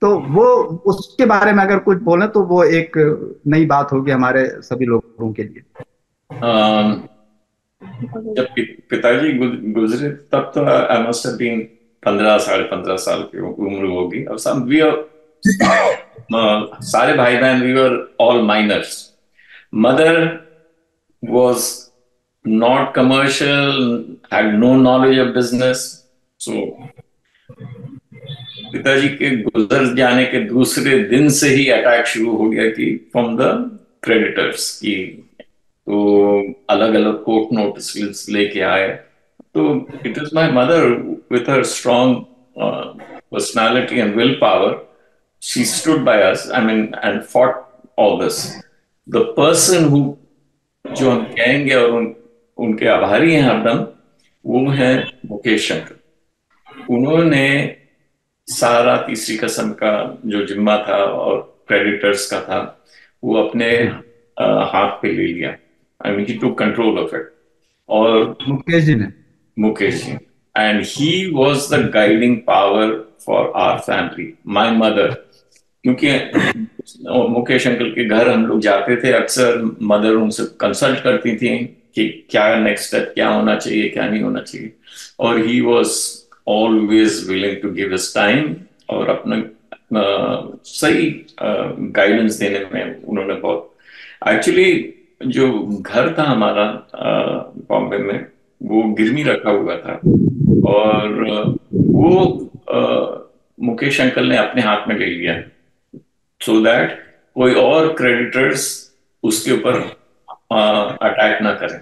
Speaker 4: तो वो उसके बारे में अगर कुछ बोले तो वो एक नई बात होगी हमारे सभी लोगों के लिए।
Speaker 7: जब पिताजी गुजरे तब तो आई मस्ट हैव बीन 15 साढ़े 15 साल की उम्र होगी, और सब वी सारे भाई बहन we were all minors. Mother was not commercial, had no knowledge of business, so पिताजी के गुजर जाने के दूसरे दिन से ही अटैक शुरू हो गया कि फ्रॉम द क्रेडिटर्स की, तो अलग अलग कोर्ट नोटिस लेके आए। तो it is my mother with her strong personality and will power, she stood by us, I mean, and fought all this. The person who जो हम कहेंगे और उनके आभारी हैं हरदम, वो है मुकेश शंकर। उन्होंने सारा तीसरी कसम का जो जिम्मा था और क्रेडिटर्स का था वो अपने हाथ पे ले लिया। I mean he took control of it. और
Speaker 4: Mukesh ji
Speaker 7: and he was the guiding power for our family, my mother. क्योंकि मुकेश अंकल के घर हम लोग जाते थे अक्सर, मदर उनसे कंसल्ट करती थी कि क्या नेक्स्ट स्टेप, क्या होना चाहिए, क्या नहीं होना चाहिए, और he was always willing to give his time, और अपना सही गाइडेंस देने में उन्होंने बहुत। एक्चुअली जो घर था हमारा बॉम्बे में, वो गिरवी रखा हुआ था, और वो मुकेश अंकल ने अपने हाथ में ले लिया, सो दैट कोई और क्रेडिटर्स उसके ऊपर अटैक ना करें।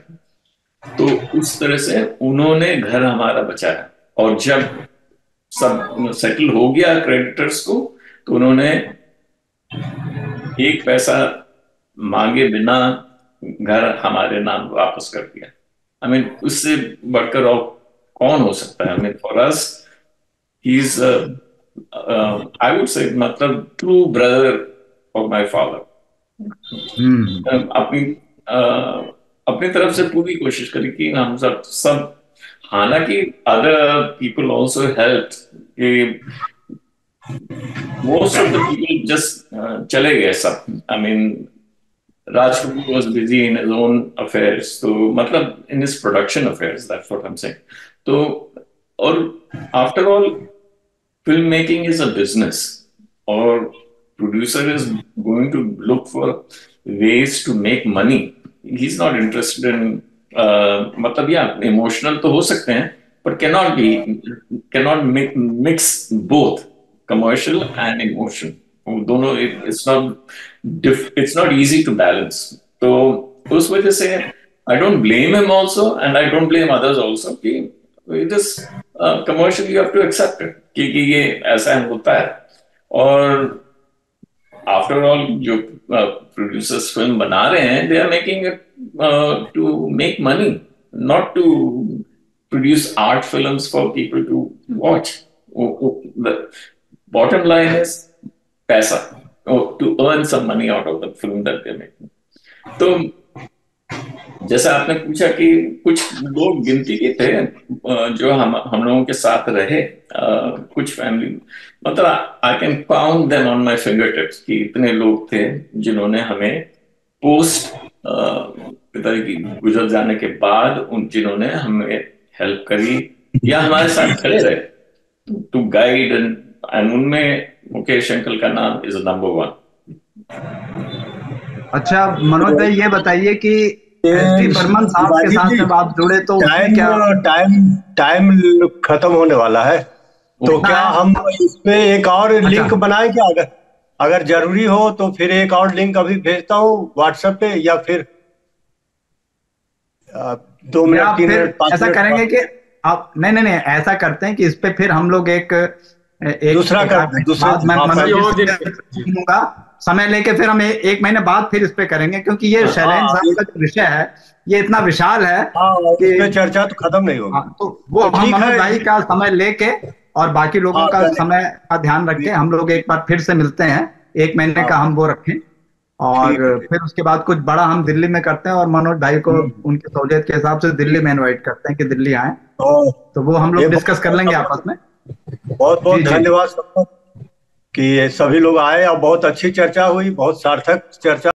Speaker 7: तो उस तरह से उन्होंने घर हमारा बचाया। और जब सब सेटल हो गया क्रेडिटर्स को, तो उन्होंने एक पैसा मांगे बिना घर हमारे नाम वापस कर दिया। आई मीन, उससे बढ़कर और कौन हो सकता है? I mean, for us he is I would say मतलब true brother of my father. अपनी तरफ से पूरी कोशिश करी कि हम सब हालांकि other people also help, most of the people just चले गए सब। I mean, Raj Kapoor was busy in his own affairs, तो मतलब in his production affairs, that's what I'm saying. तो और after all, filmmaking is a business, or producer is going to look for ways to make money. He's not interested in मतलब या emotional तो हो सकते हैं, but cannot mix both commercial and emotion. दोनों it's not easy to balance. तो उस वजह से I don't blame him also, and I don't blame others also कि it is commercially you have to accept it कि ये ऐसा होता है। और after all जो producers film बना रहे हैं, they are making it to make money, not to produce art films for people to watch. The bottom line is paisa, to earn some money out of the film that they're making. तो जैसा आपने पूछा कि कुछ लोग गिनती के थे जो हम लोगों के साथ रहे, कुछ फैमिली, मतलब I can count them on my finger tips कि इतने लोग थे जिन्होंने हमें पोस्ट पिताजी की गुजर जाने के बाद जिन्होंने हमें हेल्प करी या हमारे साथ खड़े रहे टू गाइड, एंड उनमें मुकेश अंकल का नाम इज नंबर 1।
Speaker 4: अच्छा मनोज भाई, ये बताइए कि एस.डी. बर्मन साहब के साथ जब आप जुड़े तो
Speaker 8: टाइम खत्म होने वाला है, तो क्या हम इसमें एक और लिंक बनाएं क्या? अगर जरूरी हो तो फिर एक और लिंक अभी भेजता हूँ व्हाट्सएप पे, या फिर 2 मिनट 3 मिनट 5
Speaker 4: ऐसा करेंगे कि आप नहीं ऐसा करते हैं कि इस पे फिर हम लोग एक दूसरा समय लेके फिर हम 1 महीने बाद फिर इस पे करेंगे, क्योंकि ये शैलेंद्र साहब का जो विषय है ये इतना विशाल है कि
Speaker 8: चर्चा तो खत्म नहीं होगी।
Speaker 4: तो वो हम मनोज भाई का समय लेके और बाकी लोगों का समय का ध्यान रख के हम लोग एक बार फिर से मिलते हैं, 1 महीने का हम वो रखें, और फिर उसके बाद कुछ बड़ा हम दिल्ली में करते हैं और मनोज भाई को उनकी सहूलियत के हिसाब से दिल्ली में इनवाइट करते हैं कि दिल्ली आए, तो वो हम लोग डिस्कस कर लेंगे आपस में।
Speaker 8: बहुत बहुत धन्यवाद कि सभी लोग आए और बहुत अच्छी चर्चा हुई, बहुत सार्थक चर्चा।